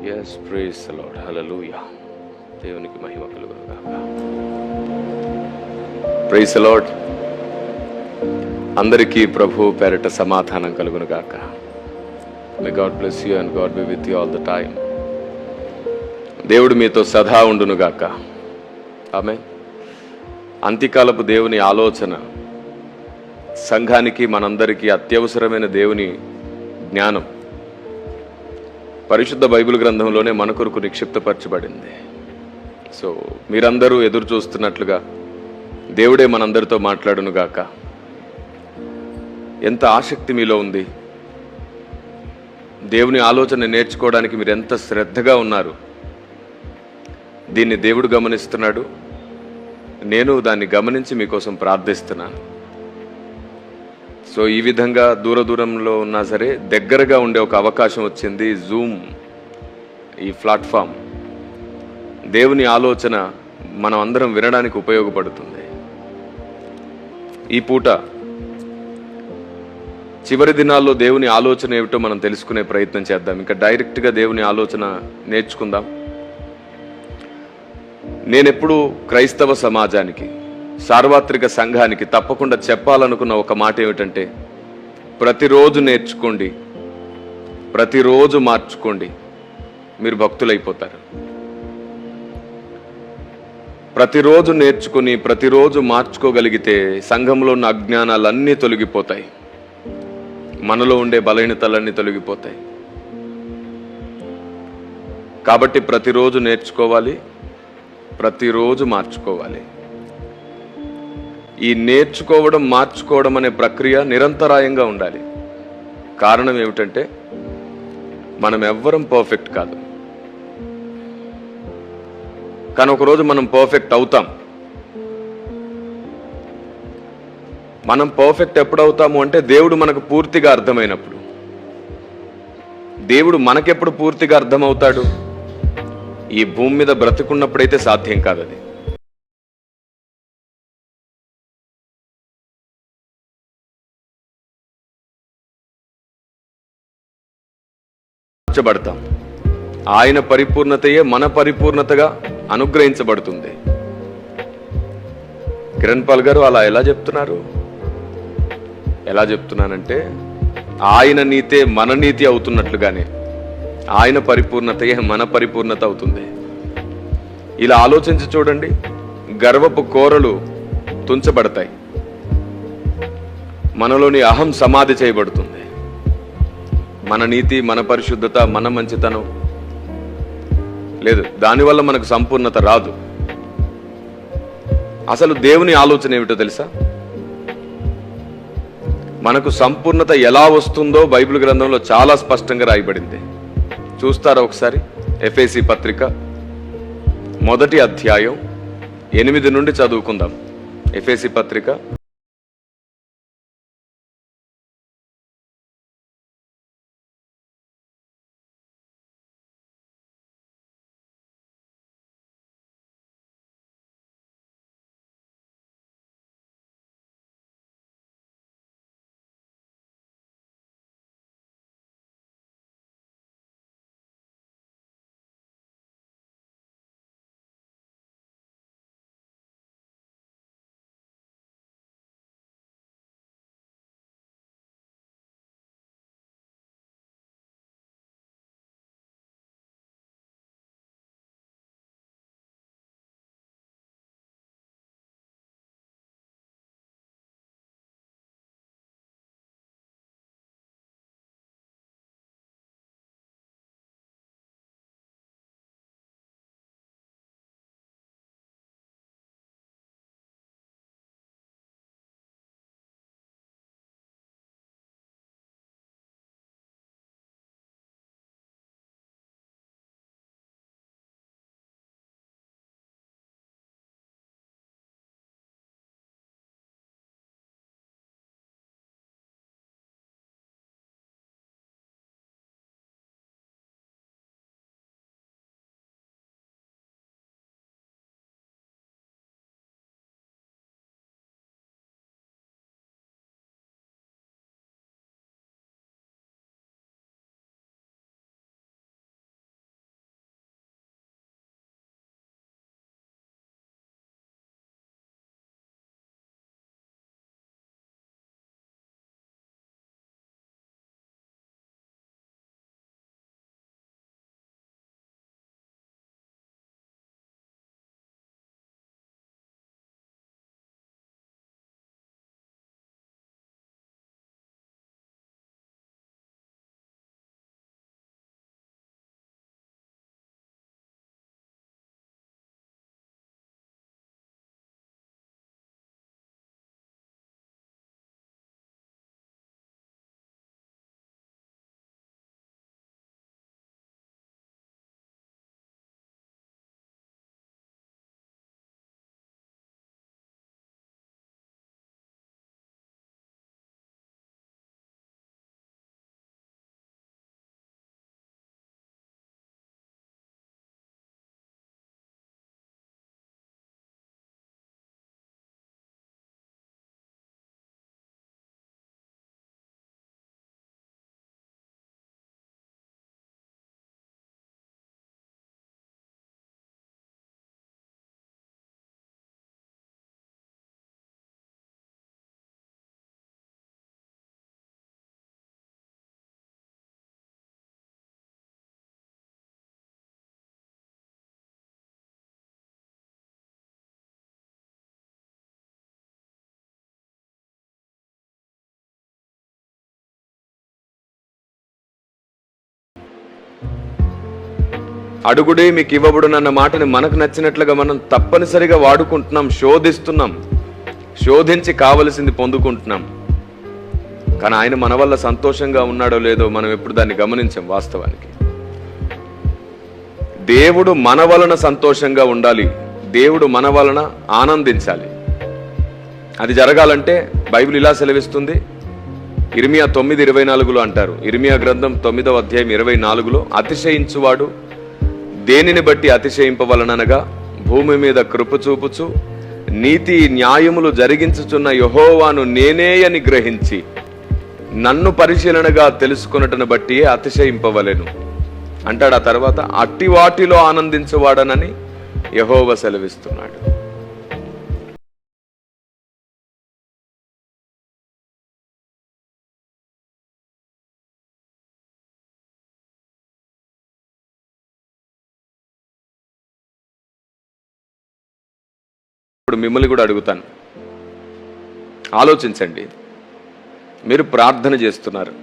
Yes, praise the Lord. Hallelujah. దేవునికి మహిమ కలుగును గాక. Praise the Lord. అందరికీ ప్రభు పేరిట సమాధానం కలుగును గాక. May God bless you and God be with you all the time. దేవుడు మీతో సదా ఉండును గాక. ఆమేన్. అంత్యకాలపు దేవుని ఆలోచన సంఘానికి మనందరికీ అత్యవసరమైన దేవుని జ్ఞానం పరిశుద్ధ బైబిల్ గ్రంథంలోనే మన కొరకు నిక్షిప్తపరచబడింది. సో మీరందరూ ఎదురు చూస్తున్నట్లుగా దేవుడే మనందరితో మాట్లాడును గాక. ఎంత ఆసక్తి మీలో ఉంది, దేవుని ఆలోచన నేర్చుకోవడానికి మీరు ఎంత శ్రద్ధగా ఉన్నారు, దీన్ని దేవుడు గమనిస్తున్నాడు. నేను దాన్ని గమనించి మీకోసం ప్రార్థిస్తున్నాను. సో ఈ విధంగా దూరంలో ఉన్నా సరే దగ్గరగా ఉండే ఒక అవకాశం వచ్చింది. జూమ్ ఈ ప్లాట్ఫామ్ దేవుని ఆలోచన మనం అందరం వినడానికి ఉపయోగపడుతుంది. ఈ పూట చివరి దినాల్లో దేవుని ఆలోచన ఏమిటో మనం తెలుసుకునే ప్రయత్నం చేద్దాం. ఇంకా డైరెక్ట్గా దేవుని ఆలోచన నేర్చుకుందాం. నేనెప్పుడు క్రైస్తవ సమాజానికి, సార్వత్రిక సంఘానికి తప్పకుండా చెప్పాలనుకున్న ఒక మాట ఏమిటంటే, ప్రతిరోజు నేర్చుకోండి, ప్రతిరోజు మార్చుకోండి, మీరు భక్తులైపోతారు. ప్రతిరోజు నేర్చుకుని ప్రతిరోజు మార్చుకోగలిగితే సంఘంలో ఉన్న అజ్ఞానాలన్నీ తొలగిపోతాయి, మనలో ఉండే బలహీనతలన్నీ తొలగిపోతాయి. కాబట్టి ప్రతిరోజు నేర్చుకోవాలి, ప్రతిరోజు మార్చుకోవాలి. ఈ నేర్చుకోవడం మార్చుకోవడం అనే ప్రక్రియ నిరంతరాయంగా ఉండాలి. కారణం ఏమిటంటే మనం ఎవ్వరం పర్ఫెక్ట్ కాదు, కానీ ఒకరోజు మనం పర్ఫెక్ట్ అవుతాం. మనం పర్ఫెక్ట్ ఎప్పుడు అవుతాము అంటే దేవుడు మనకు పూర్తిగా అర్థమైనప్పుడు. దేవుడు మనకెప్పుడు పూర్తిగా అర్థమవుతాడు? ఈ భూమి మీద బ్రతుకున్నప్పుడైతే సాధ్యం కాదు. అది మార్చబడతాం. ఆయన పరిపూర్ణతయే మన పరిపూర్ణతగా అనుగ్రహించబడుతుంది. కిరణ్ పాల్ గారు అలా ఎలా చెప్తున్నారు? ఎలా చెప్తున్నానంటే, ఆయన నీతే మన నీతి అవుతున్నట్లుగానే ఆయన పరిపూర్ణతయే మన పరిపూర్ణత అవుతుంది. ఇలా ఆలోచించి చూడండి. గర్వపు కోరలు తుంచబడతాయి, మనలోని అహం సమాధి చేయబడుతుంది. మన నీతి, మన పరిశుద్ధత, మన మంచితనం లేదు, దానివల్ల మనకు సంపూర్ణత రాదు. అసలు దేవుని ఆలోచన ఏమిటో తెలుసా? మనకు సంపూర్ణత ఎలా వస్తుందో బైబిల్ గ్రంథంలో చాలా స్పష్టంగా రాయబడింది. చూస్తారా ఒకసారి? ఎఫెసీ పత్రిక 1వ అధ్యాయం 8 నుండి చదువుకుందాం. ఎఫెసీ పత్రిక అడుగుడే మీకు ఇవ్వబడునన్న మాటని మనకు నచ్చినట్లుగా మనం తప్పనిసరిగా వాడుకుంటున్నాం, శోధిస్తున్నాం, శోధించి కావలసింది పొందుకుంటున్నాం. కానీ ఆయన మన వల్ల సంతోషంగా ఉన్నాడో లేదో మనం ఎప్పుడు దాన్ని గమనించాం. వాస్తవానికి దేవుడు మన వలన సంతోషంగా ఉండాలి, దేవుడు మన వలన ఆనందించాలి. అది జరగాలంటే బైబిల్ ఇలా సెలవిస్తుంది. ఇర్మియా 9:24 అంటారు. ఇర్మియా గ్రంథం 9వ అధ్యాయం 24లో అతిశయించువాడు దేనిని బట్టి అతిశయింపవలననగా భూమి మీద కృప చూపుచు నీతి న్యాయములు జరిగించుచున్న యెహోవాను నేనే అని గ్రహించి నన్ను పరిశీలనగా తెలుసుకున్నటను బట్టి అతిశయింపవలెను అంటాడు. ఆ తర్వాత అట్టి వాటిలో ఆనందించువాడనని యెహోవా సెలవిస్తున్నాడు. ఇప్పుడు మిమ్మల్ని కూడా అడుగుతాను, ఆలోచించండి. మీరు ప్రార్థన చేస్తున్నారు,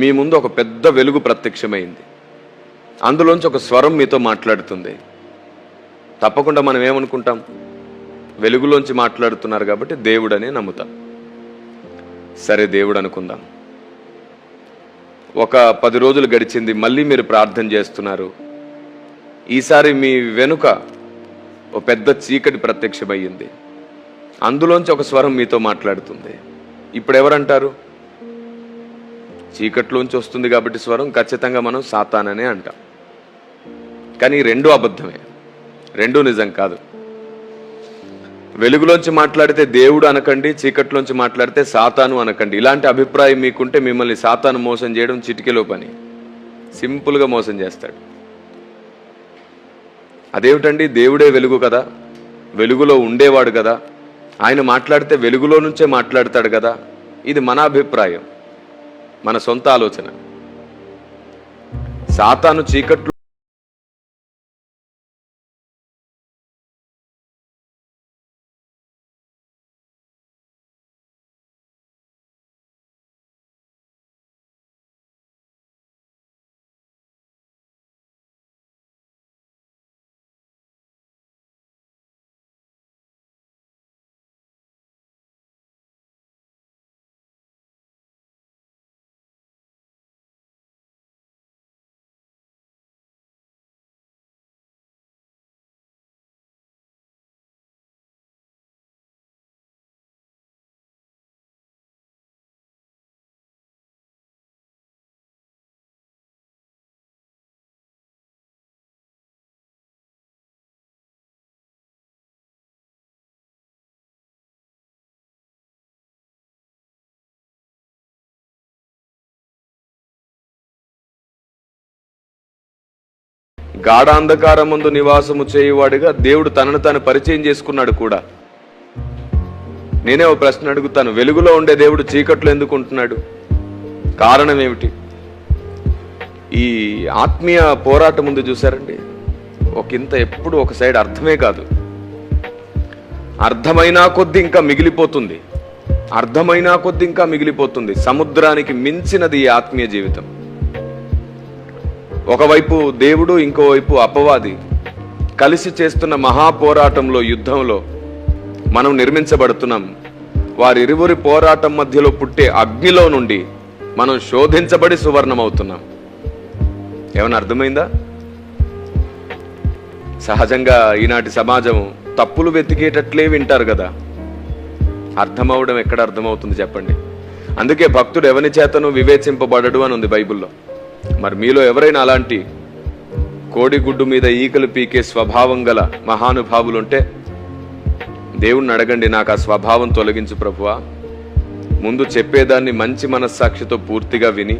మీ ముందు ఒక పెద్ద వెలుగు ప్రత్యక్షమైంది, అందులోంచి ఒక స్వరం మీతో మాట్లాడుతుంది. తప్పకుండా మనం ఏమనుకుంటాం? వెలుగులోంచి మాట్లాడుతున్నారు కాబట్టి దేవుడనే నమ్ముతాం. సరే, దేవుడు అనుకుందాం. ఒక 10 రోజులు గడిచింది, మళ్ళీ మీరు ప్రార్థన చేస్తున్నారు. ఈసారి మీ వెనుక ఒక పెద్ద చీకటి ప్రత్యక్షమయ్యింది, అందులోంచి ఒక స్వరం మీతో మాట్లాడుతుంది. ఇప్పుడు ఎవరంటారు? చీకట్లోంచి వస్తుంది కాబట్టి స్వరం, ఖచ్చితంగా మనం సాతాననే అంటాం. కానీ రెండు అబద్ధమే, రెండు నిజం కాదు. వెలుగులోంచి మాట్లాడితే దేవుడు అనకండి, చీకట్లోంచి మాట్లాడితే సాతాను అనకండి. ఇలాంటి అభిప్రాయం మీకుంటే మిమ్మల్ని సాతాను మోసం చేయడం చిటికెలో పని, సింపుల్గా మోసం చేస్తాడు. అదేమిటండి, దేవుడే వెలుగు కదా, వెలుగులో ఉండేవాడు కదా, ఆయన మాట్లాడితే వెలుగులో నుంచే మాట్లాడతాడు కదా. ఇది మన అభిప్రాయం, మన సొంత ఆలోచన. సాతాను చీకట్లో గాఢాంధకారమందు నివాసము చేయువాడిగా దేవుడు తనను తాను పరిచయం చేసుకున్నాడు కూడా. నేనే ఒక ప్రశ్న అడుగుతాను, వెలుగులో ఉండే దేవుడు చీకట్లో ఎందుకు ఉంటున్నాడు? కారణం ఏమిటి? ఈ ఆత్మీయ పోరాటం ముందు చూసారండి, ఒకంత ఎప్పుడు ఒక సైడ్ అర్థమే కాదు, అర్థమైనా కొద్ది ఇంకా మిగిలిపోతుంది, అర్థమైనా కొద్ది ఇంకా మిగిలిపోతుంది. సముద్రానికి మించినది ఈ ఆత్మీయ జీవితం. ఒకవైపు దేవుడు, ఇంకోవైపు అపవాది కలిసి చేస్తున్న మహాపోరాటంలో, యుద్ధంలో మనం నిర్మించబడుతున్నాం. వారిరువురి పోరాటం మధ్యలో పుట్టే అగ్నిలో నుండి మనం శోధించబడి సువర్ణమవుతున్నాం. ఏమైనా అర్థమైందా? సహజంగా ఈనాటి సమాజం తప్పులు వెతికేటట్లే వింటారు కదా, అర్థమవడం ఎక్కడ అర్థమవుతుంది చెప్పండి? అందుకే భక్తుడు ఎవని చేతను వివేచింపబడడు అని ఉంది బైబిల్లో. మరి మీలో ఎవరైనా అలాంటి కోడిగుడ్డు మీద ఈకలు పీకే స్వభావం గల మహానుభావులుంటే దేవుణ్ణి అడగండి, నాకు ఆ స్వభావం తొలగించు ప్రభువా. ముందు చెప్పేదాన్ని మంచి మనస్సాక్షితో పూర్తిగా విని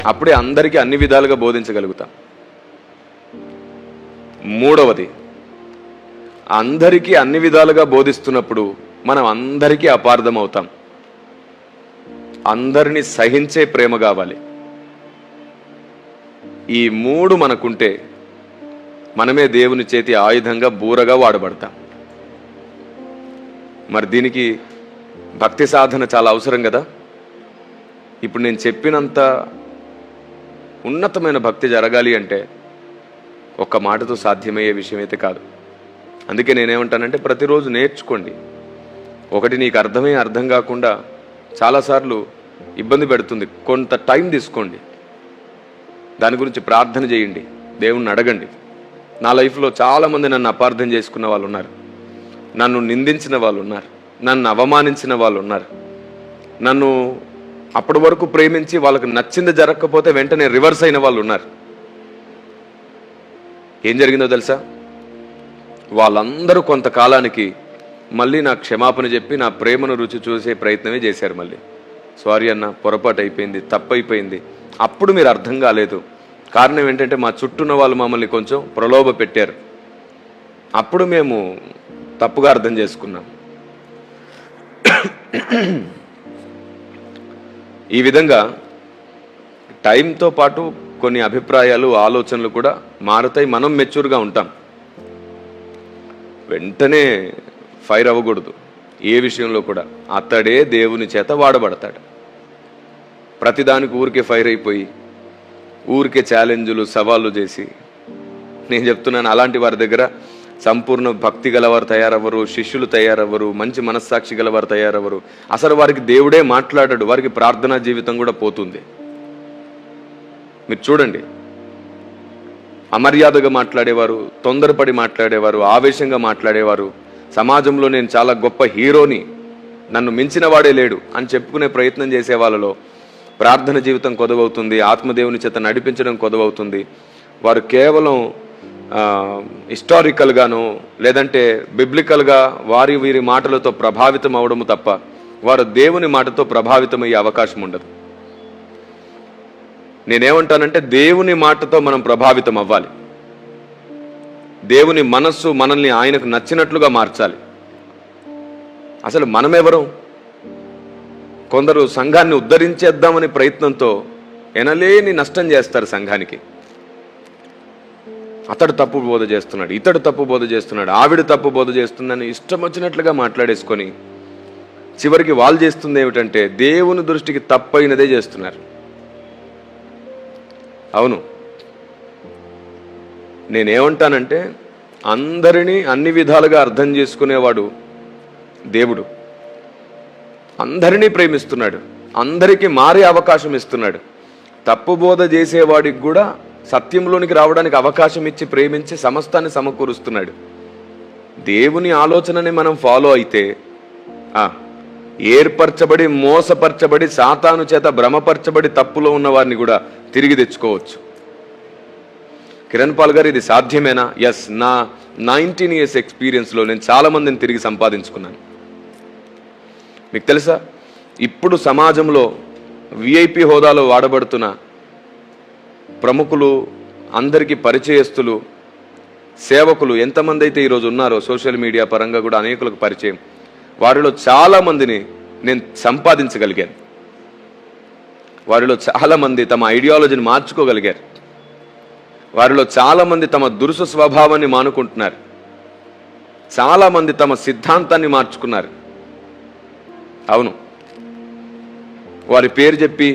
అప్పుడే అందరికీ అన్ని విధాలుగా బోధించగలుగుతాం. మూడవది, అందరికీ అన్ని విధాలుగా బోధిస్తున్నప్పుడు మనం అందరికీ అపార్థం అవుతాం. అందరినీ సహించే ప్రేమ కావాలి. ఈ మూడు మనకుంటే మనమే దేవుని చేతి ఆయుధంగా బూరగా వాడబడతాం. మరి దీనికి భక్తి సాధన చాలా అవసరం కదా. ఇప్పుడు నేను చెప్పినంత ఉన్నతమైన భక్తి జరగాలి అంటే ఒక్క మాటతో సాధ్యమయ్యే విషయం అయితే కాదు. అందుకే నేనేమంటానంటే ప్రతిరోజు నేర్చుకోండి. ఒకటి నీకు అర్థం కాకుండా చాలాసార్లు ఇబ్బంది పెడుతుంది. కొంత టైం తీసుకోండి, దాని గురించి ప్రార్థన చేయండి, దేవుణ్ణి అడగండి. నా లైఫ్లో చాలామంది నన్ను అపార్థం చేసుకున్న వాళ్ళు ఉన్నారు, నన్ను నిందించిన వాళ్ళు ఉన్నారు, నన్ను అవమానించిన వాళ్ళు ఉన్నారు, నన్ను అప్పటి వరకు ప్రేమించి వాళ్ళకి నచ్చింది జరగకపోతే వెంటనే రివర్స్ అయిన వాళ్ళు ఉన్నారు. ఏం జరిగిందో తెలుసా? వాళ్ళందరూ కొంతకాలానికి మళ్ళీ నా క్షమాపణ చెప్పి నా ప్రేమను రుచి చూసే ప్రయత్నమే చేశారు. మళ్ళీ సారీ అన్న, పొరపాటు అయిపోయింది, తప్పైపోయింది. అప్పుడు మీరు అర్థం కాలేదు. కారణం ఏంటంటే మా చుట్టూన్న వాళ్ళు మమ్మల్ని కొంచెం ప్రలోభ పెట్టారు. అప్పుడు మేము తప్పుగా అర్థం చేసుకున్నాం. ఈ విధంగా టైంతో పాటు కొన్ని అభిప్రాయాలు, ఆలోచనలు కూడా మారుతాయి. మనం మెచ్యూర్గా ఉంటాం. వెంటనే ఫైర్ అవ్వకూడదు. ఏ విషయంలో కూడా అతడే దేవుని చేత వాడబడతాడు. ప్రతిదానికి ఊరికే ఫైర్ అయిపోయి ఊరికే ఛాలెంజులు, సవాళ్ళు చేసి, నేను చెప్తున్నాను, అలాంటి వారి దగ్గర సంపూర్ణ భక్తి గలవారు తయారవ్వరు, శిష్యులు తయారవ్వరు, మంచి మనస్సాక్షి గలవారు తయారవ్వరు. అసలు వారికి దేవుడే మాట్లాడాడు, వారికి ప్రార్థనా జీవితం కూడా పోతుంది. మీరు చూడండి, అమర్యాదగా మాట్లాడేవారు, తొందరపడి మాట్లాడేవారు, ఆవేశంగా మాట్లాడేవారు, సమాజంలో నేను చాలా గొప్ప హీరోని, నన్ను మించిన వాడే లేడు అని చెప్పుకునే ప్రయత్నం చేసే వాళ్ళలో ప్రార్థన జీవితం కొదవవుతుంది, ఆత్మదేవుని చేత నడిపించడం కొదవవుతుంది. వారు కేవలం హిస్టారికల్గానో లేదంటే బిబ్లికల్గా వారి వీరి మాటలతో ప్రభావితం అవడము తప్ప వారు దేవుని మాటతో ప్రభావితమయ్యే అవకాశం ఉండదు. నేనేమంటానంటే దేవుని మాటతో మనం ప్రభావితం అవ్వాలి. దేవుని మనస్సు మనల్ని ఆయనకు నచ్చినట్లుగా మార్చాలి. అసలు మనమెవరం? కొందరు సంఘాన్ని ఉద్ధరించేద్దామనే ప్రయత్నంతో ఎనలేని నష్టం చేస్తారు సంఘానికి. అతడు తప్పు బోధ చేస్తున్నాడు, ఇతడు తప్పు బోధ చేస్తున్నాడు, ఆవిడ తప్పు బోధ చేస్తుందని ఇష్టం వచ్చినట్లుగా మాట్లాడేసుకొని చివరికి వాళ్ళు చేస్తుంది ఏమిటంటే దేవుని దృష్టికి తప్పైనదే చేస్తున్నారు. అవును, నేనేమంటానంటే అందరినీ అన్ని విధాలుగా అర్థం చేసుకునేవాడు దేవుడు. అందరినీ ప్రేమిస్తున్నాడు, అందరికీ మారే అవకాశం ఇస్తున్నాడు. తప్పు బోధ చేసేవాడికి కూడా సత్యంలోనికి రావడానికి అవకాశం ఇచ్చి ప్రేమించి సమస్తాన్ని సమకూరుస్తున్నాడు. దేవుని ఆలోచనని మనం ఫాలో అయితే ఏర్పరచబడి, మోసపరచబడి, సాతాను చేత భ్రమపరచబడి తప్పులో ఉన్న వారిని కూడా తిరిగి తెచ్చుకోవచ్చు. కిరణ్ పాల్ గారు, ఇది సాధ్యమేనా? ఎస్, నా 19 years ఎక్స్పీరియన్స్లో నేను చాలా మందిని తిరిగి సంపాదించుకున్నాను. మీకు తెలుసా, ఇప్పుడు సమాజంలో విఐపి హోదాలో వాడబడుతున్న ప్రముఖులు, అందరికీ పరిచయస్తులు, సేవకులు ఎంతమంది అయితే ఈరోజు ఉన్నారో సోషల్ మీడియా పరంగా కూడా అనేకులకు పరిచయం, వారిలో చాలా మందిని నేను సంపాదించగలిగాను. వారిలో చాలా మంది తమ ఐడియాలజీని మార్చుకోగలిగారు. వారిలో చాలా మంది తమ దురుసు స్వభావాన్ని మానుకుంటున్నారు. చాలా మంది తమ సిద్ధాంతాన్ని మార్చుకున్నారు. అవును, వారి పేరు చెప్పి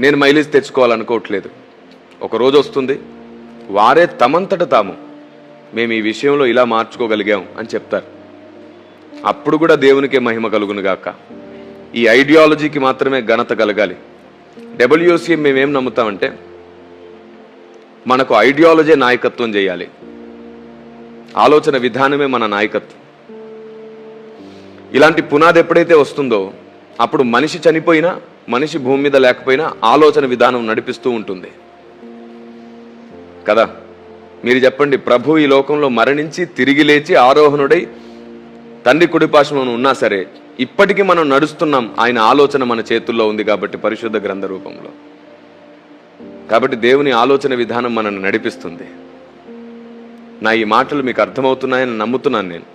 నేను మైలేజ్ తెచ్చుకోవాలనుకోవట్లేదు. ఒక రోజు వస్తుంది, వారే తమంతట తాము మేము ఈ విషయంలో ఇలా మార్చుకోగలిగాం అని చెప్తారు. అప్పుడు కూడా దేవునికే మహిమ కలుగును గాక. ఈ ఐడియాలజీకి మాత్రమే ఘనత కలగాలి. WCM మేమేం నమ్ముతామంటే మనకు ఐడియాలజీ నాయకత్వం చేయాలి, ఆలోచన విధానమే మన నాయకత్వం. ఇలాంటి పునాది ఎప్పుడైతే వస్తుందో అప్పుడు మనిషి చనిపోయినా, మనిషి భూమి మీద లేకపోయినా ఆలోచన విధానం నడిపిస్తూ ఉంటుంది కదా. మీరు చెప్పండి, ప్రభు ఈ లోకంలో మరణించి తిరిగి లేచి ఆరోహణుడై తండ్రి కుడిపార్శ్వమున ఉన్నా సరే ఇప్పటికీ మనం నడుస్తున్నాం. ఆయన ఆలోచన మన చేతుల్లో ఉంది కాబట్టి పరిశుద్ధ గ్రంథ రూపంలో. కాబట్టి దేవుని ఆలోచన విధానం మనల్ని నడిపిస్తుంది. నా ఈ మాటలు మీకు అర్థమవుతున్నాయని నమ్ముతున్నాను నేను.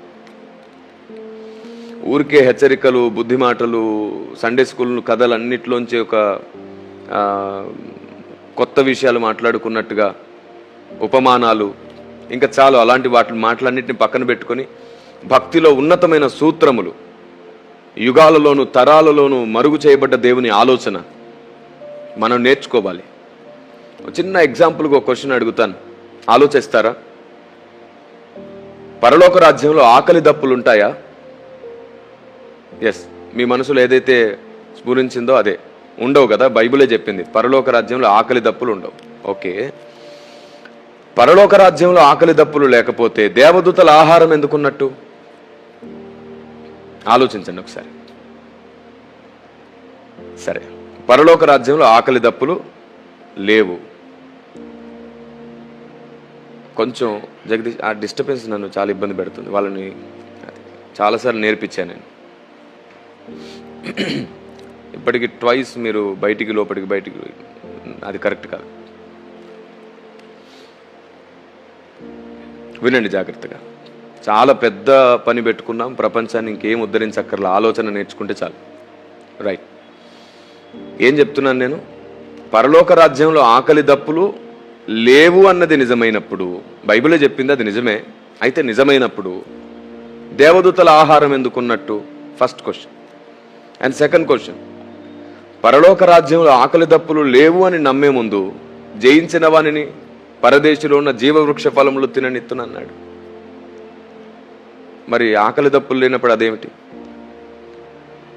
ఊరికే హెచ్చరికలు, బుద్ధి మాటలు, సండే స్కూల్ కథలు అన్నిట్లోంచి ఒక కొత్త విషయాలు మాట్లాడుకున్నట్టుగా ఉపమానాలు, ఇంకా చాలు అలాంటి మాటలన్నింటినీ పక్కన పెట్టుకొని భక్తిలో ఉన్నతమైన సూత్రములు, యుగాలలోను తరాలలోనూ మరుగు చేయబడ్డ దేవుని ఆలోచన మనం నేర్చుకోవాలి. చిన్న ఎగ్జాంపుల్గా ఒక క్వశ్చన్ అడుగుతాను, ఆలోచిస్తారా? పరలోక రాజ్యంలో ఆకలి దప్పులు ఉంటాయా? ఎస్, మీ మనసులో ఏదైతే స్ఫురించిందో అదే. ఉండవు కదా, బైబిలే చెప్పింది పరలోక రాజ్యంలో ఆకలి దప్పులు ఉండవు. ఓకే, పరలోక రాజ్యంలో ఆకలి దప్పులు లేకపోతే దేవదూతల ఆహారం ఎందుకున్నట్టు? ఆలోచించండి ఒకసారి. సరే, పరలోక రాజ్యంలో ఆకలి దప్పులు లేవు. కొంచెం జగదీష్, ఆ డిస్టర్బెన్స్ నన్ను చాలా ఇబ్బంది పెడుతుంది. వాళ్ళని చాలాసార్లు నేర్పించాను నేను. ఇప్పటికి ట్వైస్ మీరు బయటికి బయటికి, అది కరెక్ట్ కాదు. వినండి జాగ్రత్తగా. చాలా పెద్ద పని పెట్టుకున్నాం, ప్రపంచాన్ని ఇంకేం ఉద్ధరించక్కర్లా, ఆలోచన నేర్చుకుంటే చాలు. రైట్, ఏం చెప్తున్నాను నేను? పరలోక రాజ్యంలో ఆకలి దప్పులు లేవు అన్నది నిజమైనప్పుడు, బైబిలే చెప్పింది, అది నిజమే. అయితే నిజమైనప్పుడు దేవదూతల ఆహారం ఎందుకున్నట్టు? First question. And second question, పరలోక రాజ్యంలో ఆకలి దప్పులు లేవు అని నమ్మే ముందు జయించిన వానిని పరదేశంలో ఉన్న జీవవృక్ష ఫలములు తిననిత్తునన్నాడు. మరి ఆకలి దప్పులు లేనప్పుడు అదేమిటి?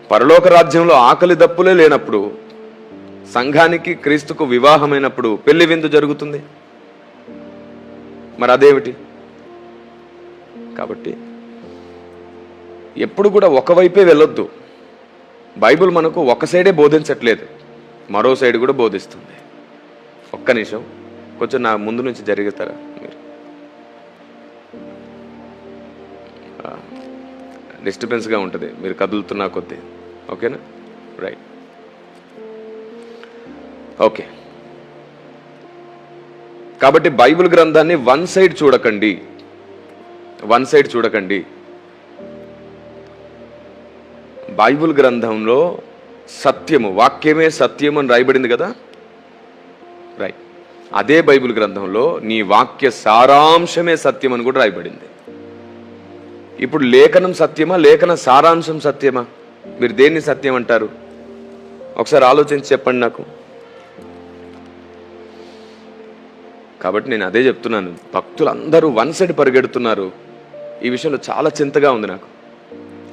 పరలోక రాజ్యంలో ఆకలి దప్పులే లేనప్పుడు సంఘానికి క్రీస్తుకు వివాహమైనప్పుడు పెళ్లి విందు జరుగుతుంది. మరి అదేమిటి? కాబట్టి ఎప్పుడు కూడా ఒకవైపే వెళ్ళొద్దు. బైబిల్ మనకు ఒక సైడే బోధించట్లేదు, మరో సైడ్ కూడా బోధిస్తుంది. ఒక్క నిమిషం, కొంచెం నా ముందు నుంచి జరుగుతారా మీరు? డిస్టర్బెన్స్గా ఉంటుంది మీరు కదులుతున్నా కొద్దీ. ఓకేనా? Right, okay. కాబట్టి బైబిల్ గ్రంథాన్ని వన్ సైడ్ చూడకండి. బైబిల్ గ్రంథంలో సత్యము, వాక్యమే సత్యము అని రాయబడింది కదా. రైట్, అదే బైబిల్ గ్రంథంలో నీ వాక్య సారాంశమే సత్యం అని కూడా రాయబడింది. ఇప్పుడు లేఖనం సత్యమా, లేఖన సారాంశం సత్యమా? మీరు దేన్ని సత్యం అంటారు? ఒకసారి ఆలోచించి చెప్పండి నాకు. కాబట్టి నేను అదే చెప్తున్నాను, భక్తులందరూ వన్ సైడ్ పరిగెడుతున్నారు. ఈ విషయంలో చాలా చింతగా ఉంది నాకు.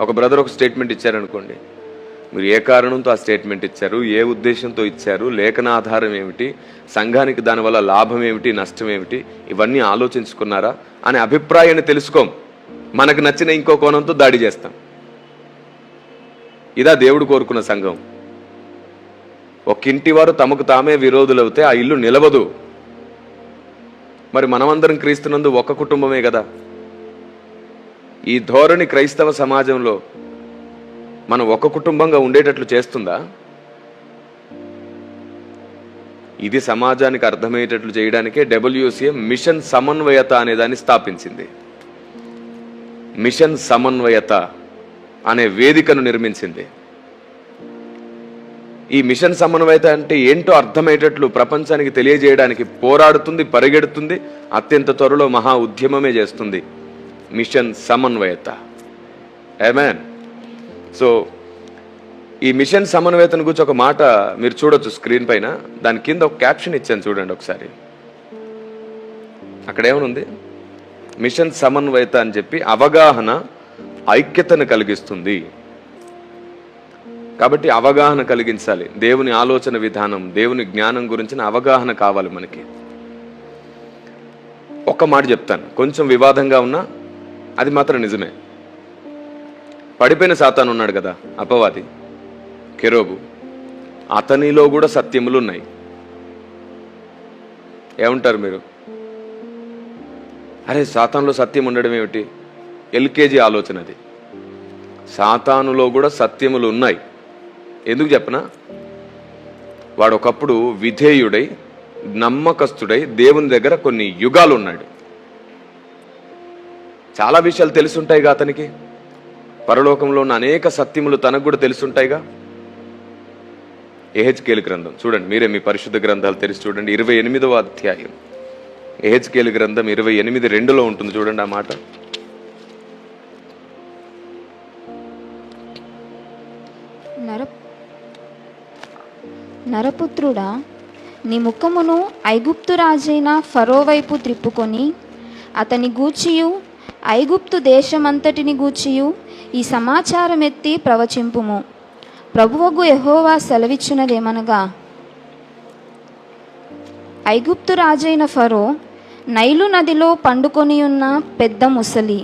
ఒక బ్రదర్ ఒక స్టేట్మెంట్ ఇచ్చారనుకోండి, మీరు ఏ కారణంతో ఆ స్టేట్మెంట్ ఇచ్చారు, ఏ ఉద్దేశంతో ఇచ్చారు, లేఖన ఆధారం ఏమిటి, సంఘానికి దానివల్ల లాభం ఏమిటి, నష్టం ఏమిటి, ఇవన్నీ ఆలోచించుకున్నారా అనే అభిప్రాయాన్ని తెలుసుకోం. మనకు నచ్చిన ఇంకో కోణంతో దాడి చేస్తాం. ఇదా దేవుడు కోరుకున్న సంఘం? ఒక్కింటి వారు తమకు తామే విరోధులవుతే ఆ ఇల్లు నిలవదు. మరి మనమందరం క్రీస్తునందు ఒక కుటుంబమే కదా. ఈ ధోరణి క్రైస్తవ సమాజంలో మనం ఒక కుటుంబంగా ఉండేటట్లు చేస్తుందా? ఇది సమాజానికి అర్థమయ్యేటట్లు చేయడానికే WCM మిషన్ సమన్వయత అనే దాన్ని స్థాపించింది. మిషన్ సమన్వయత అనే వేదికను నిర్మించింది. ఈ మిషన్ సమన్వయత అంటే ఏంటో అర్థమయ్యేటట్లు ప్రపంచానికి తెలియజేయడానికి పోరాడుతుంది, పరిగెడుతుంది, అత్యంత త్వరలో మహా ఉద్యమమే చేస్తుంది. మిషన్ సమన్వయత. ఆమేన్. సో ఈ మిషన్ సమన్వయతను గురించి ఒక మాట మీరు చూడొచ్చు స్క్రీన్ పైన. దాని కింద ఒక క్యాప్షన్ ఇచ్చాను, చూడండి ఒకసారి. అక్కడ ఏమనుంది? మిషన్ సమన్వయత అని చెప్పి అవగాహన ఐక్యతను కలిగిస్తుంది. కాబట్టి అవగాహన కలిగించాలి. దేవుని ఆలోచన విధానం, దేవుని జ్ఞానం గురించిన అవగాహన కావాలి మనకి. ఒక్క మాట చెప్తాను, కొంచెం వివాదంగా ఉన్నా అది మాత్రం నిజమే. పడిపోయిన సాతాను ఉన్నాడు కదా, అపవాది, కెరూబు, అతనిలో కూడా సత్యములు ఉన్నాయి. ఏమంటారు మీరు? అరే సాతానులో సత్యం ఉండడం ఏమిటి? LKG ఆలోచన అది. సాతానులో కూడా సత్యములు ఉన్నాయి. ఎందుకు చెప్పనా? వాడు ఒకప్పుడు విధేయుడై నమ్మకస్తుడై దేవుని దగ్గర కొన్ని యుగాలు ఉన్నాడు. చాలా విషయాలు తెలుసుంటాయిగా అతనికి, పరలోకంలో ఉన్న అనేక సత్యములు తనకు కూడా తెలుసుంటాయిగా. యెహెజ్కేలు గ్రంథం చూడండి, మీరే మీ పరిశుద్ధ గ్రంథాలు తెరిచి చూడండి. 28వ అధ్యాయం యెహెజ్కేలు గ్రంథం 28:2 ఉంటుంది. చూడండి ఆ మాట. నరపుత్రుడా, నీ ముఖమును ఐగుప్తు రాజైన ఫరో వైపు త్రిప్పుకొని అతని గూర్చియు ఐగుప్తు దేశమంతటిని గూర్చియు ఈ సమాచారం ఎత్తి ప్రవచింపుము. ప్రభువగు యెహోవా సెలవిచ్చున్నదేమనగా, ఐగుప్తు రాజైన ఫరో నైలు నదిలో పండుకొని ఉన్న పెద్ద ముసలి,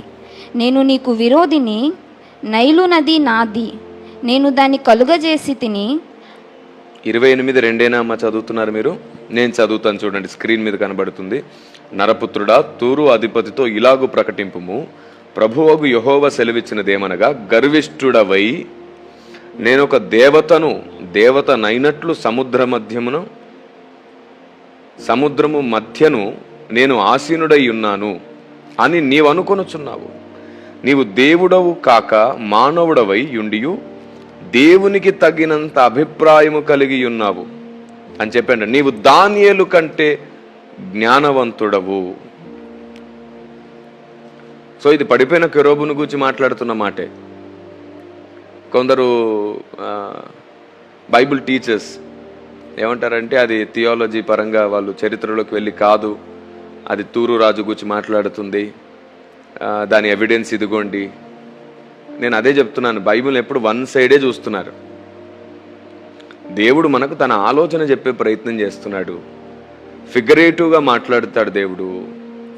నేను నీకు విరోధిని. నైలు నది నాది, నేను దాన్ని కలుగజేసి తిని. 28:2 చదువుతున్నారు మీరు? నేను చదువుతాను చూడండి, స్క్రీన్ మీద కనబడుతుంది. నరపుత్రుడా, తూరు అధిపతితో ఇలాగు ప్రకటింపుము, ప్రభువగు యెహోవా సెలవిచ్చినదేమనగా, గర్విష్ఠుడవై నేనొక దేవతనైనట్లు సముద్రము మధ్యను నేను ఆసీనుడై ఉన్నాను అని నీవు అనుకొనుచున్నావు. నీవు దేవుడవు కాక మానవుడవై యుండియు దేవునికి తగినంత అభిప్రాయము కలిగి ఉన్నావు అని చెప్పండి. నీవు దానియేలు కంటే జ్ఞానవంతుడవు. సో ఇది పడిపోయిన కెరూబును గురించి మాట్లాడుతున్న మాటే. కొందరు బైబిల్ టీచర్స్ ఏమంటారంటే అది థియాలజీ పరంగా వాళ్ళు చరిత్రలోకి వెళ్ళి కాదు, అది తూరు రాజు గురించి మాట్లాడుతుంది, దాని ఎవిడెన్స్ ఇదిగోండి. నేను అదే చెప్తున్నాను, బైబిల్ ఎప్పుడు వన్ సైడే చూస్తున్నారు. దేవుడు మనకు తన ఆలోచన చెప్పే ప్రయత్నం చేస్తున్నాడు. ఫిగరేటివ్గా మాట్లాడుతాడు దేవుడు,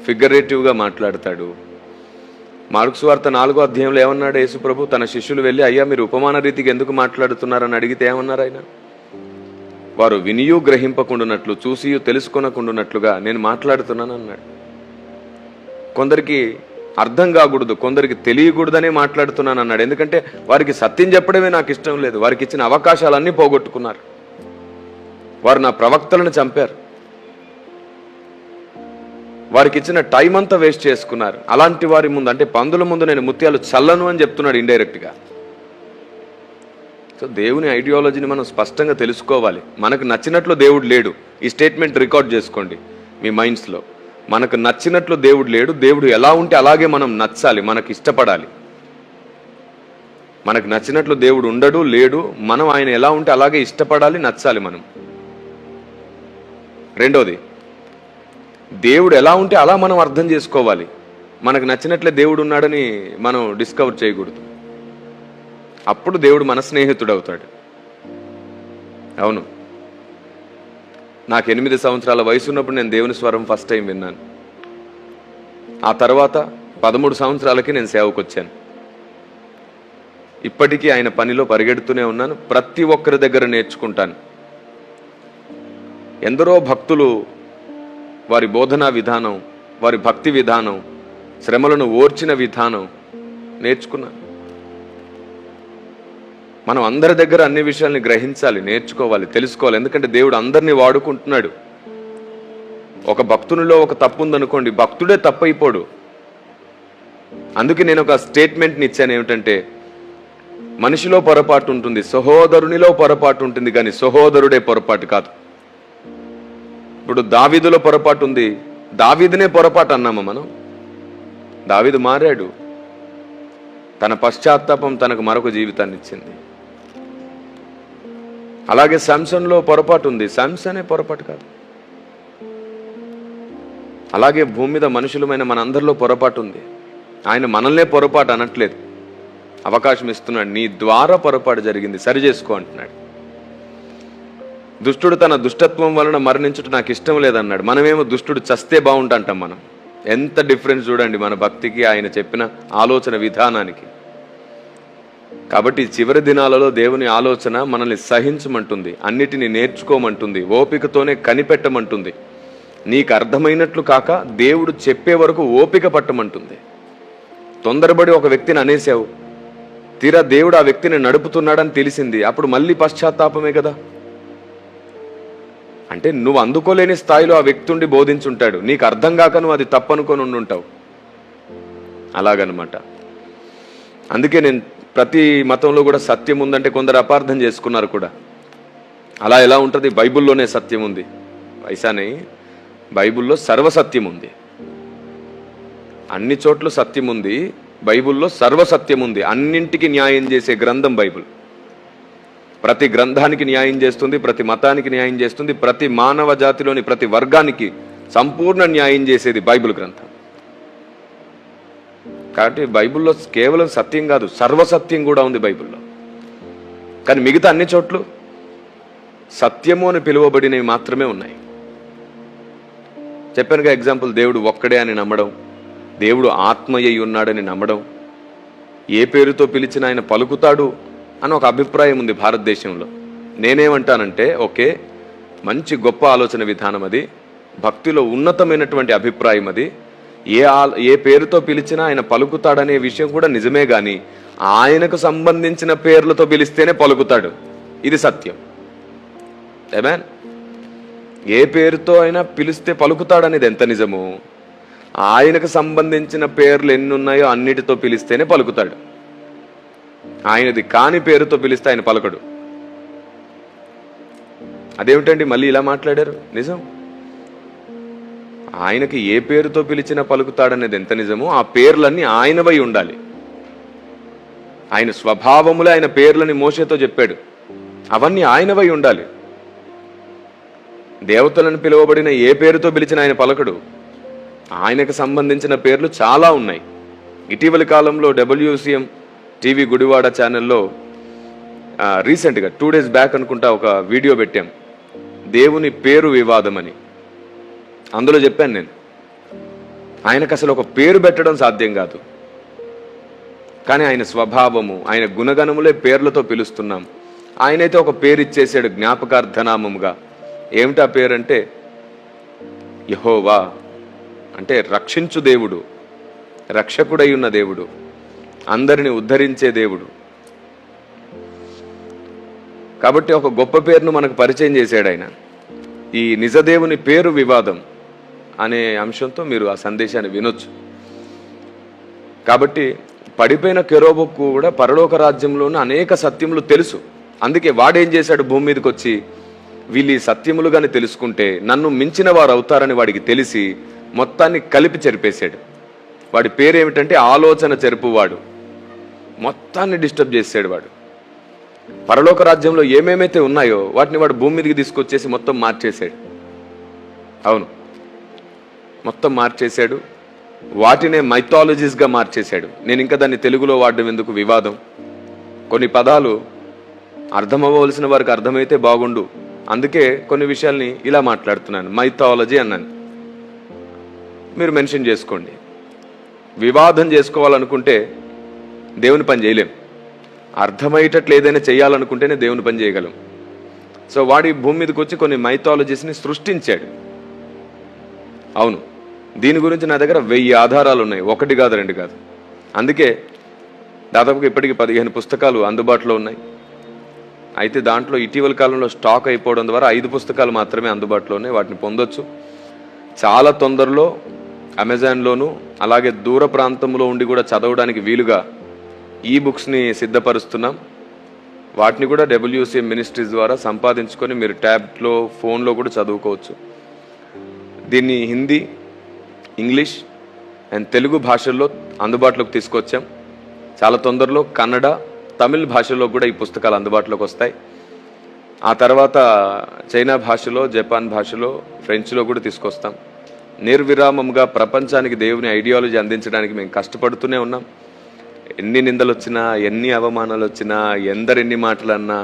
ఫిగరేటివ్గా మాట్లాడతాడు. మార్కు సువార్త 4వ అధ్యాయంలో ఏమన్నాడు యేసుప్రభు? తన శిష్యులు వెళ్ళి, అయ్యా మీరు ఉపమాన రీతికి ఎందుకు మాట్లాడుతున్నారని అడిగితే ఏమన్నారు ఆయన? వారు వినియు గ్రహింపకుండానట్లు, చూసియు తెలుసుకొనకుండానట్లుగా నేను మాట్లాడుతున్నాను అన్నాడు. కొందరికి అర్థం కాకూడదు, కొందరికి తెలియకూడదనే మాట్లాడుతున్నాను అన్నాడు. ఎందుకంటే వారికి సత్యం చెప్పడమే నాకు ఇష్టం లేదు. వారికి ఇచ్చిన అవకాశాలన్నీ పోగొట్టుకున్నారు. వారు నా ప్రవక్తలను చంపారు, వారికి ఇచ్చిన టైం అంతా వేస్ట్ చేసుకున్నారు. అలాంటి వారి ముందు, అంటే పందుల ముందు నేను ముత్యాలు చల్లను అని చెప్తున్నాడు ఇండైరెక్ట్గా. సో దేవుని ఐడియాలజీని మనం స్పష్టంగా తెలుసుకోవాలి. మనకు నచ్చినట్లు దేవుడు లేడు. ఈ స్టేట్మెంట్ రికార్డ్ చేసుకోండి మీ మైండ్స్లో. మనకు నచ్చినట్లు దేవుడు లేడు. దేవుడు ఎలా ఉంటే అలాగే మనం నచ్చాలి, మనకు ఇష్టపడాలి. మనకు నచ్చినట్లు దేవుడు ఉండడు, లేడు. మనం ఆయన ఎలా ఉంటే అలాగే ఇష్టపడాలి, నచ్చాలి మనం. రెండోది, దేవుడు ఎలా ఉంటే అలా మనం అర్థం చేసుకోవాలి. మనకు నచ్చినట్లే దేవుడు ఉన్నాడని మనం డిస్కవర్ చేయకూడదు. అప్పుడు దేవుడు మన స్నేహితుడు అవుతాడు. అవును, నాకు 8 సంవత్సరాల వయసు ఉన్నప్పుడు నేను దేవుని స్వరం ఫస్ట్ టైం విన్నాను. ఆ తర్వాత 13 సంవత్సరాలకి నేను సేవకు వచ్చాను. ఇప్పటికీ ఆయన పనిలో పరిగెడుతూనే ఉన్నాను. ప్రతి ఒక్కరి దగ్గర నేర్చుకుంటాను. ఎందరో భక్తులు వారి బోధనా విధానం, వారి భక్తి విధానం, శ్రమలను ఓర్చిన విధానం నేర్చుకున్నాను. మనం అందరి దగ్గర అన్ని విషయాల్ని గ్రహించాలి, నేర్చుకోవాలి, తెలుసుకోవాలి. ఎందుకంటే దేవుడు అందరినీ వాడుకుంటున్నాడు. ఒక భక్తునిలో ఒక తప్పు ఉందనుకోండి, భక్తుడే తప్పైపోడు. అందుకే నేను ఒక స్టేట్మెంట్ని ఇచ్చాను, ఏమిటంటే మనిషిలో పొరపాటు ఉంటుంది, సహోదరునిలో పొరపాటు ఉంటుంది, కానీ సహోదరుడే పొరపాటు కాదు. ఇప్పుడు దావీదులో పొరపాటు ఉంది, దావీదునే పొరపాటు అన్నామా మనం? దావీదు మారాడు. తన పశ్చాత్తాపం తనకు మరొక జీవితాన్ని ఇచ్చింది. అలాగే శాంసన్లో పొరపాటు ఉంది, శాంసనే పొరపాటు కాదు. అలాగే భూమి మీద మనుషులమైన మనందరిలో పొరపాటు ఉంది. ఆయన మనల్నే పొరపాటు అనట్లేదు, అవకాశం ఇస్తున్నాడు. నీ ద్వారా పొరపాటు జరిగింది, సరి చేసుకో అంటున్నాడు. దుష్టుడు తన దుష్టత్వం వలన మరణించుట నాకు ఇష్టం లేదన్నాడు. మనమేమో దుష్టుడు చస్తే బాగుంటా అంటాం. మనం ఎంత డిఫరెన్స్ చూడండి మన భక్తికి, ఆయన చెప్పిన ఆలోచన విధానానికి. కాబట్టి చివరి దినాలలో దేవుని ఆలోచన మనల్ని సహించమంటుంది, అన్నిటినీ నేర్చుకోమంటుంది, ఓపికతోనే కనిపెట్టమంటుంది. నీకు అర్థమైనట్లు కాక దేవుడు చెప్పే వరకు ఓపిక పట్టమంటుంది. తొందరపడి ఒక వ్యక్తిని అనేసావు, తీరా దేవుడు ఆ వ్యక్తిని నడుపుతున్నాడని తెలిసింది, అప్పుడు మళ్ళీ పశ్చాత్తాపమే కదా. అంటే నువ్వు అందుకోలేని స్థాయిలో ఆ వ్యక్తి ఉండి బోధించుంటాడు, నీకు అర్థం కాక నువ్వు అది తప్పనుకొని ఉండుంటావు. అలాగనమాట. అందుకే నేను ప్రతి మతంలో కూడా సత్యం ఉందంటే కొందరు అపార్థం చేసుకున్నారు కూడా. అలా ఎలా ఉంటుంది? బైబిల్లోనే సత్యం ఉంది వైసాని, బైబిల్లో సర్వసత్యం ఉంది. అన్ని చోట్ల సత్యం ఉంది, బైబిల్లో సర్వసత్యం ఉంది. అన్నింటికి న్యాయం చేసే గ్రంథం బైబిల్. ప్రతి గ్రంథానికి న్యాయం చేస్తుంది, ప్రతి మతానికి న్యాయం చేస్తుంది, ప్రతి మానవ జాతిలోని ప్రతి వర్గానికి సంపూర్ణ న్యాయం చేసేది బైబిల్ గ్రంథం. కాబట్టి బైబిల్లో కేవలం సత్యం కాదు, సర్వసత్యం కూడా ఉంది బైబిల్లో. కానీ మిగతా అన్ని చోట్ల సత్యము అని పిలువబడినవి మాత్రమే ఉన్నాయి. చెప్పానుగా ఎగ్జాంపుల్, దేవుడు ఒక్కడే అని నమ్మడం, దేవుడు ఆత్మయ్యి ఉన్నాడని నమ్మడం, ఏ పేరుతో పిలిచిన ఆయన పలుకుతాడు అని ఒక అభిప్రాయం ఉంది భారతదేశంలో. నేనేమంటానంటే, ఓకే, మంచి గొప్ప ఆలోచన విధానం అది, భక్తిలో ఉన్నతమైనటువంటి అభిప్రాయం అది. ఏ పేరుతో పిలిచినా ఆయన పలుకుతాడనే విషయం కూడా నిజమే, కానీ ఆయనకు సంబంధించిన పేర్లతో పిలిస్తేనే పలుకుతాడు, ఇది సత్యం. ఏమేన్? ఏ పేరుతో అయినా పిలిస్తే పలుకుతాడనేది ఎంత నిజము, ఆయనకు సంబంధించిన పేర్లు ఎన్ని ఉన్నాయో అన్నిటితో పిలిస్తేనే పలుకుతాడు. ఆయనది కాని పేరుతో పిలిస్తే ఆయన పలకడు. అదేమిటండి మళ్ళీ ఇలా మాట్లాడారు? నిజం. ఆయనకి ఏ పేరుతో పిలిచినా పలుకుతాడనేది ఎంత నిజమో ఆ పేర్లన్నీ ఆయనవై ఉండాలి. ఆయన స్వభావములే ఆయన పేర్లని మోషేతో చెప్పాడు, అవన్నీ ఆయనవై ఉండాలి. దేవతలను పిలువబడిన ఏ పేరుతో పిలిచిన ఆయన పలకడు. ఆయనకు సంబంధించిన పేర్లు చాలా ఉన్నాయి. ఇటీవలి కాలంలో WCM టీవీ గుడివాడ ఛానల్లో రీసెంట్గా 2 days బ్యాక్ అనుకుంటా ఒక వీడియో పెట్టాం, దేవుని పేరు వివాదం అని. అందులో చెప్పాను నేను, ఆయనకు అసలు ఒక పేరు పెట్టడం సాధ్యం కాదు, కానీ ఆయన స్వభావము, ఆయన గుణగణములే పేర్లతో పిలుస్తున్నాం. ఆయనైతే ఒక పేరు ఇచ్చేసాడు జ్ఞాపకార్థనామముగా. ఏమిటా పేరంటే యెహోవా, అంటే రక్షించు దేవుడు, రక్షకుడై ఉన్న దేవుడు, అందరిని ఉద్ధరించే దేవుడు. కాబట్టి ఒక గొప్ప పేరును మనకు పరిచయం చేశాడు ఆయన. ఈ నిజదేవుని పేరు వివాదం అనే అంశంతో మీరు ఆ సందేశాన్ని వినొచ్చు. కాబట్టి పడిపోయిన కెరూబుకు కూడా పరలోక రాజ్యంలోని అనేక సత్యములు తెలుసు. అందుకే వాడేం చేశాడు, భూమి మీదకి వచ్చి వీళ్ళు ఈ సత్యములుగానే తెలుసుకుంటే నన్ను మించిన వారు అవుతారని వాడికి తెలిసి మొత్తాన్ని కలిపి చెరిపేశాడు. వాడి పేరేమిటంటే ఆలోచన చెరుపువాడు. మొత్తాన్ని డిస్టర్బ్ చేసాడు వాడు. పరలోక రాజ్యంలో ఏమేమైతే ఉన్నాయో వాటిని వాడు భూమి మీదకి తీసుకొచ్చేసి మొత్తం మార్చేశాడు. అవును, మొత్తం మార్చేశాడు. వాటినే మైథాలజీస్గా మార్చేశాడు. నేను ఇంకా దాన్ని తెలుగులో వాడడం ఎందుకు, వివాదం. కొన్ని పదాలు అర్థమవ్వవలసిన వారికి అర్థమైతే బాగుండు, అందుకే కొన్ని విషయాల్ని ఇలా మాట్లాడుతున్నాను. మైథాలజీ అన్నాను, మీరు మెన్షన్ చేసుకోండి. వివాదం చేసుకోవాలనుకుంటే దేవుని పని చేయలేం, అర్థమయ్యేటట్లు ఏదైనా చేయాలనుకుంటేనే దేవుని పని చేయగలం. సో వాడి భూమి మీదకి వచ్చి కొన్ని మైథాలజీస్ని సృష్టించాడు. అవును, దీని గురించి నా దగ్గర 1000 ఆధారాలు ఉన్నాయి, 1 కాదు 2 కాదు. అందుకే దాదాపుగా ఇప్పటికీ 15 పుస్తకాలు అందుబాటులో ఉన్నాయి. అయితే దాంట్లో ఇటీవల కాలంలో స్టాక్ అయిపోవడం ద్వారా 5 పుస్తకాలు మాత్రమే అందుబాటులో ఉన్నాయి. వాటిని పొందొచ్చు. చాలా తొందరలో అమెజాన్లోను అలాగే దూర ప్రాంతంలో ఉండి కూడా చదవడానికి వీలుగా బుక్స్ని సిద్ధపరుస్తున్నాం. వాటిని కూడా WCM మినిస్ట్రీస్ ద్వారా సంపాదించుకొని మీరు ట్యాబ్లో, ఫోన్లో కూడా చదువుకోవచ్చు. దీన్ని హిందీ, ఇంగ్లీష్ అండ్ తెలుగు భాషల్లో అందుబాటులోకి తీసుకొచ్చాం. చాలా తొందరలో కన్నడ, తమిళ్ భాషలో కూడా ఈ పుస్తకాలు అందుబాటులోకి వస్తాయి. ఆ తర్వాత చైనా భాషలో, జపాన్ భాషలో, ఫ్రెంచ్లో కూడా తీసుకొస్తాం. నిర్విరామంగా ప్రపంచానికి దేవుని ఐడియాలజీ అందించడానికి మేము కష్టపడుతూనే ఉన్నాం. ఎన్ని నిందలు వచ్చినా, ఎన్ని అవమానాలు వచ్చినా, ఎందరెన్ని మాటలు అన్నా,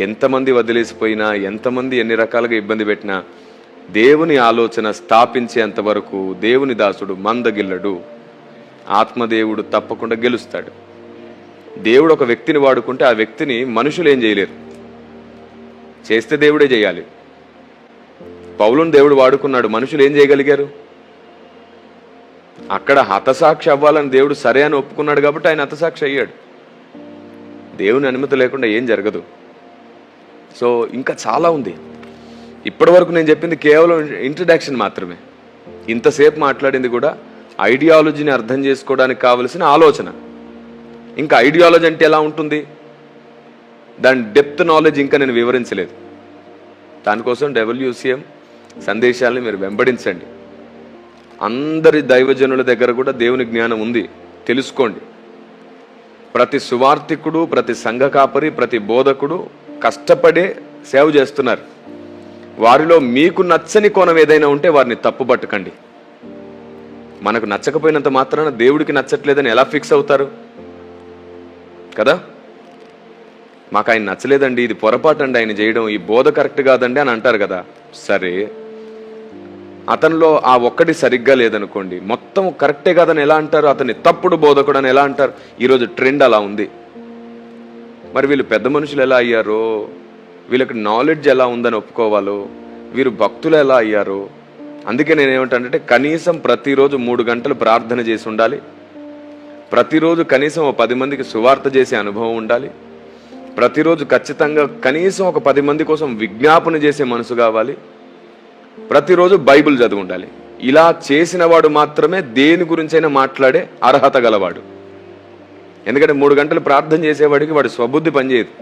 ఎంతమంది వదిలేసిపోయినా, ఎంతమంది ఎన్ని రకాలుగా ఇబ్బంది పెట్టినా, దేవుని ఆలోచన స్థాపించేంత వరకు దేవుని దాసుడు మందగిల్లడు. ఆత్మదేవుడు తప్పకుండా గెలుస్తాడు. దేవుడు ఒక వ్యక్తిని వాడుకుంటే ఆ వ్యక్తిని మనుషులు ఏం చేయలేరు, చేస్తే దేవుడే చేయాలి. పౌలుని దేవుడు వాడుకున్నాడు, మనుషులు ఏం చేయగలిగారు? అక్కడ హతసాక్షి అవ్వాలని దేవుడు సరే అని ఒప్పుకున్నాడు కాబట్టి ఆయన హతసాక్షి అయ్యాడు. దేవుని అనుమతి లేకుండా ఏం జరగదు. సో ఇంకా చాలా ఉంది. ఇప్పటి వరకు నేను చెప్పింది కేవలం ఇంట్రడక్షన్ మాత్రమే. ఇంతసేపు మాట్లాడింది కూడా ఐడియాలజీని అర్థం చేసుకోవడానికి కావలసిన ఆలోచన. ఇంకా ఐడియాలజీ అంటే ఎలా ఉంటుంది, దాని డెప్త్ నాలెడ్జ్ ఇంకా నేను వివరించలేదు. దానికోసం WCM సందేశాలని మీరు వెంబడించండి. అందరి దైవజనుల దగ్గర కూడా దేవుని జ్ఞానం ఉంది, తెలుసుకోండి. ప్రతి సువార్థికుడు, ప్రతి సంఘ కాపరి, ప్రతి బోధకుడు కష్టపడే సేవ చేస్తున్నారు. వారిలో మీకు నచ్చని కోణం ఏదైనా ఉంటే వారిని తప్పుపట్టకండి. మనకు నచ్చకపోయినంత మాత్రాన దేవుడికి నచ్చట్లేదని ఎలా ఫిక్స్ అవుతారు కదా? మాకు ఆయన నచ్చలేదండి, ఇది పొరపాటు అండి ఆయన చేయడం, ఈ బోధ కరెక్ట్ కాదండి అని అంటారు కదా. సరే, అతనిలో ఆ ఒక్కటి సరిగ్గా లేదనుకోండి, మొత్తం కరెక్టే కాదని ఎలా అంటారు? అతన్ని తప్పుడు బోధకుడు అని ఎలా అంటారు? ఈరోజు ట్రెండ్ అలా ఉంది. మరి వీళ్ళు పెద్ద మనుషులు ఎలా అయ్యారో, వీళ్ళకి నాలెడ్జ్ ఎలా ఉందని ఒప్పుకోవాలో, వీరు భక్తులు ఎలా అయ్యారో. అందుకే నేనేమంటానంటే కనీసం ప్రతిరోజు 3 గంటలు ప్రార్థన చేసి ఉండాలి. ప్రతిరోజు కనీసం 10 మందికి సువార్త చేసే అనుభవం ఉండాలి. ప్రతిరోజు ఖచ్చితంగా కనీసం 10 మంది కోసం విజ్ఞాపన చేసే మనసు కావాలి. ప్రతిరోజు బైబిల్ చదివి ఉండాలి. ఇలా చేసిన వాడు మాత్రమే దేని గురించైనా మాట్లాడే అర్హత గలవాడు. ఎందుకంటే 3 గంటలు ప్రార్థన చేసేవాడికి వాడి స్వబుద్ధి పనిచేయదు.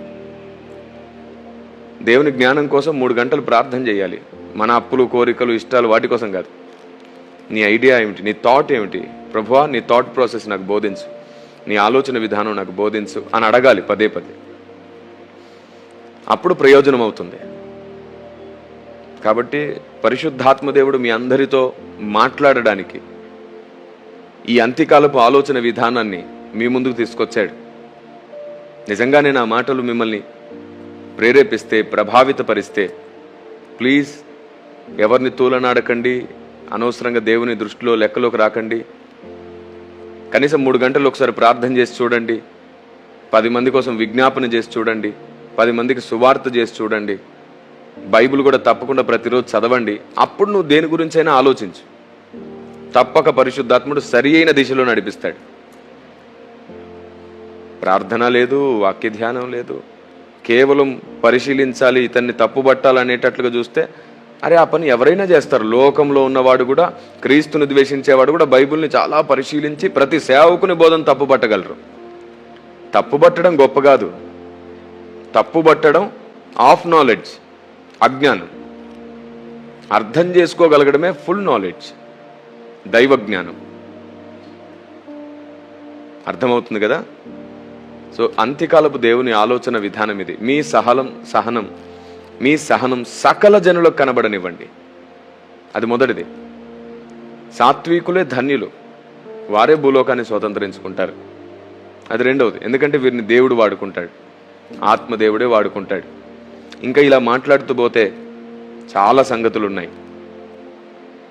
దేవుని జ్ఞానం కోసం 3 గంటలు ప్రార్థన చేయాలి. మన అప్పులు, కోరికలు, ఇష్టాలు వాటి కోసం కాదు. నీ ఐడియా ఏమిటి, నీ థాట్ ఏమిటి, ప్రభువా నీ థాట్ ప్రాసెస్ నాకు బోధించు, నీ ఆలోచన విధానం నాకు బోధించు అని అడగాలి పదే. అప్పుడు ప్రయోజనం అవుతుంది. కాబట్టి పరిశుద్ధాత్మదేవుడు మీ అందరితో మాట్లాడడానికి ఈ అంత్యకాలపు ఆలోచన విధానాన్ని మీ ముందుకు తీసుకొచ్చాడు. నిజంగానే నా మాటలు మిమ్మల్ని ప్రేరేపిస్తే, ప్రభావితపరిస్తే ప్లీజ్ ఎవరిని తూలనాడకండి, అనవసరంగా దేవుని దృష్టిలో లెక్కలోకి రాకండి. కనీసం 3 గంటలు ఒకసారి ప్రార్థన చేసి చూడండి. 10 మంది కోసం విజ్ఞాపన చేసి చూడండి. 10 మందికి సువార్త చేసి చూడండి. బైబిల్ కూడా తప్పకుండా ప్రతిరోజు చదవండి. అప్పుడు నువ్వు దేని గురించైనా ఆలోచించు. తప్పక పరిశుద్ధాత్ముడు సరి అయిన దిశలో నడిపిస్తాడు. ప్రార్థన లేదు, వాక్య ధ్యానం లేదు, కేవలం పరిశీలించాలి, ఇతన్ని తప్పుబట్టాలనేటట్లుగా చూస్తే అరే ఆ పని ఎవరైనా చేస్తారు. లోకంలో ఉన్నవాడు కూడా, క్రీస్తుని ద్వేషించేవాడు కూడా బైబిల్ని చాలా పరిశీలించి ప్రతి సేవకుని బోధన తప్పుపట్టగలరు. తప్పుబట్టడం గొప్ప కాదు, తప్పుబట్టడం ఆఫ్ నాలెడ్జ్, అజ్ఞానం. అర్థం చేసుకోగలగడమే ఫుల్ నాలెడ్జ్, దైవ జ్ఞానం. అర్థమవుతుంది కదా? సో అంత్యకాలపు దేవుని ఆలోచన విధానం ఇది. మీ సహనం సకల జనులకు కనబడనివ్వండి. అది మొదటిది. సాత్వికులే ధన్యులు, వారే భూలోకాన్ని స్వతంత్రించుకుంటారు. అది రెండవది. ఎందుకంటే వీరిని దేవుడు వాడుకుంటాడు, ఆత్మదేవుడే వాడుకుంటాడు. ఇంకా ఇలా మాట్లాడుతూ పోతే చాలా సంగతులు ఉన్నాయి.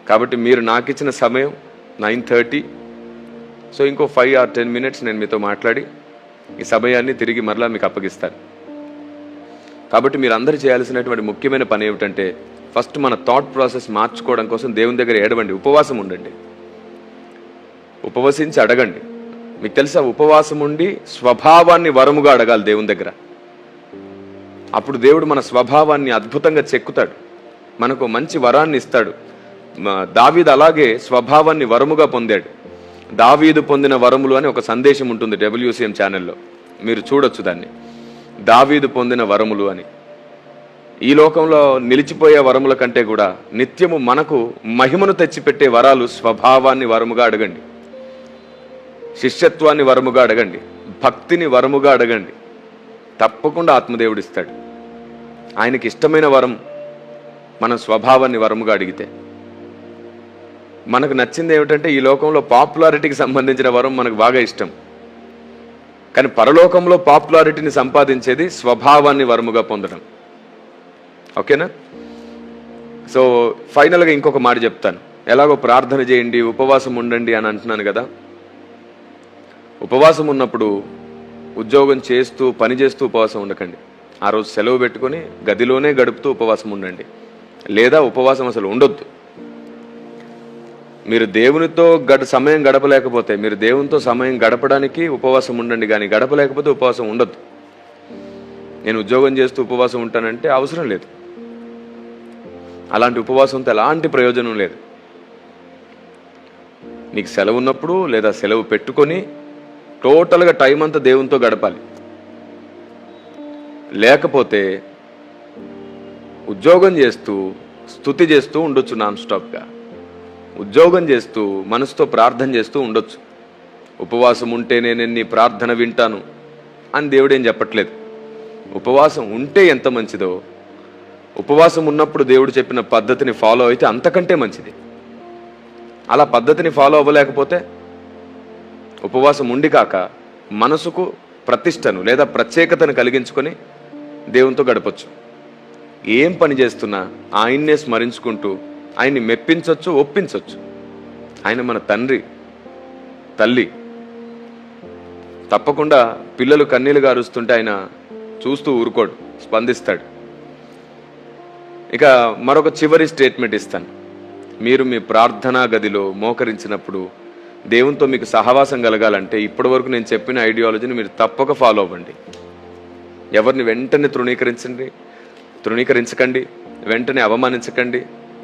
కాబట్టి మీరు నాకు ఇచ్చిన సమయం 9:30. సో ఇంకో 5 or 10 minutes నేను మీతో మాట్లాడి ఈ సమయాన్ని తిరిగి మరలా మీకు అప్పగిస్తాను. కాబట్టి మీరు అందరూ చేయాల్సినటువంటి ముఖ్యమైన పని ఏమిటంటే, ఫస్ట్ మన థాట్ ప్రాసెస్ మార్చుకోవడం కోసం దేవుని దగ్గర ఏడవండి, ఉపవాసం ఉండండి, ఉపవసించి అడగండి. మీకు తెలుసా, ఉపవాసం ఉండి స్వభావాన్ని వరముగా అడగాలి దేవుని దగ్గర. అప్పుడు దేవుడు మన స్వభావాన్ని అద్భుతంగా చెక్కుతాడు, మనకు మంచి వరాన్ని ఇస్తాడు. దావీదు అలాగే స్వభావాన్ని వరముగా పొందాడు. దావీదు పొందిన వరములు అని ఒక సందేశం ఉంటుంది WCM ఛానల్లో, మీరు చూడొచ్చు దాన్ని. దావీదు పొందిన వరములు అని. ఈ లోకంలో నిలిచిపోయే వరముల కంటే కూడా నిత్యము మనకు మహిమను తెచ్చిపెట్టే వరాలు స్వభావాన్ని వరముగా అడగండి, శిష్యత్వాన్ని వరముగా అడగండి, భక్తిని వరముగా అడగండి. తప్పకుండా ఆత్మదేవుడు ఇస్తాడు. ఆయనకి ఇష్టమైన వరం మన స్వభావాన్ని వరముగా అడిగితే. మనకు నచ్చింది ఏమిటంటే, ఈ లోకంలో పాపులారిటీకి సంబంధించిన వరం మనకు బాగా ఇష్టం. కానీ పరలోకంలో పాపులారిటీని సంపాదించేది స్వభావాన్ని వరముగా పొందడం. ఓకేనా? సో ఫైనల్గా ఇంకొక మాట చెప్తాను. ఎలాగో ప్రార్థన చేయండి, ఉపవాసం ఉండండి అని అంటున్నాను కదా. ఉపవాసం ఉన్నప్పుడు ఉద్యోగం చేస్తూ, పని చేస్తూ ఉపవాసం ఉండకండి. ఆ రోజు సెలవు పెట్టుకొని గదిలోనే గడుపుతూ ఉపవాసం ఉండండి. లేదా ఉపవాసం అసలు ఉండొద్దు. మీరు దేవునితో సమయం గడపలేకపోతే, మీరు దేవునితో సమయం గడపడానికి ఉపవాసం ఉండండి, కానీ గడపలేకపోతే ఉపవాసం ఉండొద్దు. నేను ఉద్యోగం చేస్తూ ఉపవాసం ఉంటానంటే అవసరం లేదు. అలాంటి ఉపవాసంతో ఎలాంటి ప్రయోజనం లేదు. నీకు సెలవు ఉన్నప్పుడు లేదా సెలవు పెట్టుకొని టోటల్గా టైం అంతా దేవునితో గడపాలి. లేకపోతే ఉద్యోగం చేస్తూ స్తుతి చేస్తూ ఉండొచ్చు, నాన్ స్టాప్గా ఉద్యోగం చేస్తూ మనసుతో ప్రార్థన చేస్తూ ఉండొచ్చు. ఉపవాసం ఉంటేనే నేను నీ ప్రార్థన వింటాను అని దేవుడేం చెప్పట్లేదు. ఉపవాసం ఉంటే ఎంత మంచిదో, ఉపవాసం ఉన్నప్పుడు దేవుడు చెప్పిన పద్ధతిని ఫాలో అయితే అంతకంటే మంచిది. అలా పద్ధతిని ఫాలో అవ్వలేకపోతే ఉపవాసం ఉండి కాక మనసుకు ప్రతిష్టను లేదా ప్రత్యేకతను కలిగించుకొని దేవునితో గడపచ్చు. ఏం పని చేస్తున్నా ఆయన్నే స్మరించుకుంటూ ఆయన్ని మెప్పించవచ్చు, ఒప్పించవచ్చు. ఆయన మన తండ్రి, తల్లి. తప్పకుండా పిల్లలు కన్నీళ్లు గారుస్తుంటే ఆయన చూస్తూ ఊరుకోడు, స్పందిస్తాడు. ఇక మరొక చివరి స్టేట్మెంట్ ఇస్తాను. మీరు మీ ప్రార్థనా గదిలో మోకరించినప్పుడు దేవునితో మీకు సహవాసం కలగాలంటే ఇప్పటి వరకు నేను చెప్పిన ఐడియాలజీని మీరు తప్పక ఫాలో అవ్వండి. ఎవరిని వెంటనే తృణీకరించకండి, వెంటనే అవమానించకండి.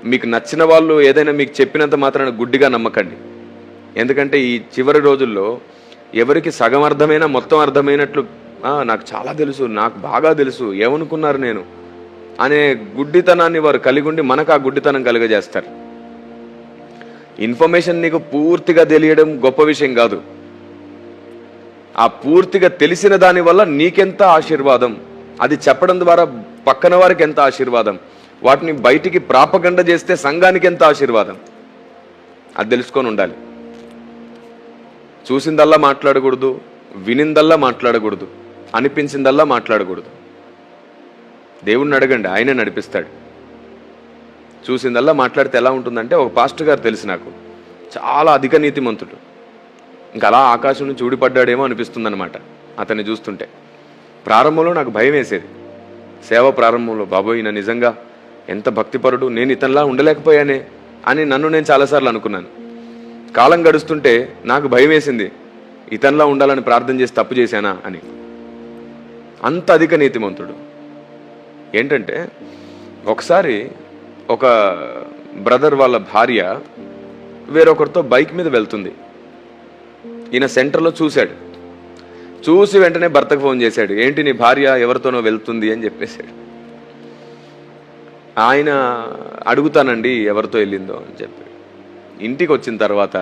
మీకు నచ్చిన వాళ్ళు ఏదైనా మీకు చెప్పినంత మాత్రాన గుడ్డిగా నమ్మకండి. ఎందుకంటే ఈ చివరి రోజుల్లో ఎవరికి సగం అర్థమైనా మొత్తం అర్థమైనట్లు నాకు చాలా తెలుసు, నాకు బాగా తెలుసు, ఏమనుకున్నారు నేను అనే గుడ్డితనాన్ని వారు కలిగి ఉండి మనకు ఆ గుడ్డితనం కలుగజేస్తారు. ఇన్ఫర్మేషన్ నీకు పూర్తిగా తెలియడం గొప్ప విషయం కాదు. ఆ పూర్తిగా తెలిసిన దాని వల్ల నీకెంత ఆశీర్వాదం, అది చెప్పడం ద్వారా పక్కన వారికి ఎంత ఆశీర్వాదం, వాటిని బయటికి ప్రాపగండ చేస్తే సంఘానికి ఎంత ఆశీర్వాదం, అది తెలుసుకొని ఉండాలి. చూసిందల్లా మాట్లాడకూడదు, వినిందల్లా మాట్లాడకూడదు, అనిపించిందల్లా మాట్లాడకూడదు. దేవుణ్ణి అడగండి, ఆయనే నడిపిస్తాడు. చూసిందల్లా మాట్లాడితే ఎలా ఉంటుందంటే, ఒక పాస్టర్ గారు తెలిసి నాకు చాలా అధిక నీతిమంతుడు, ఇంకా అలా ఆకాశం నుంచి ఊడిపడ్డాడేమో అనిపిస్తుంది అనమాట అతన్ని చూస్తుంటే. ప్రారంభంలో నాకు భయం వేసేది, సేవ ప్రారంభంలో, బాబోయ్ ఈయన నిజంగా ఎంత భక్తిపరుడు, నేను ఇతనిలా ఉండలేకపోయానే అని నన్ను నేను చాలాసార్లు అనుకున్నాను. కాలం గడుస్తుంటే నాకు భయం వేసింది, ఇతనిలా ఉండాలని ప్రార్థన చేసి తప్పు చేశానా అని. అంత అధిక నీతిమంతుడు. ఏంటంటే ఒకసారి ఒక బ్రదర్ వాళ్ళ భార్య వేరొకరితో బైక్ మీద వెళ్తుంది. ఈయన సెంటర్లో చూశాడు. చూసి వెంటనే భర్తకు ఫోన్ చేశాడు, ఏంటి నీ భార్య ఎవరితోనో వెళ్తుంది అని చెప్పేశాడు. ఆయన అడుగుతానండి ఎవరితో వెళ్ళిందో అని చెప్పాడు. ఇంటికి వచ్చిన తర్వాత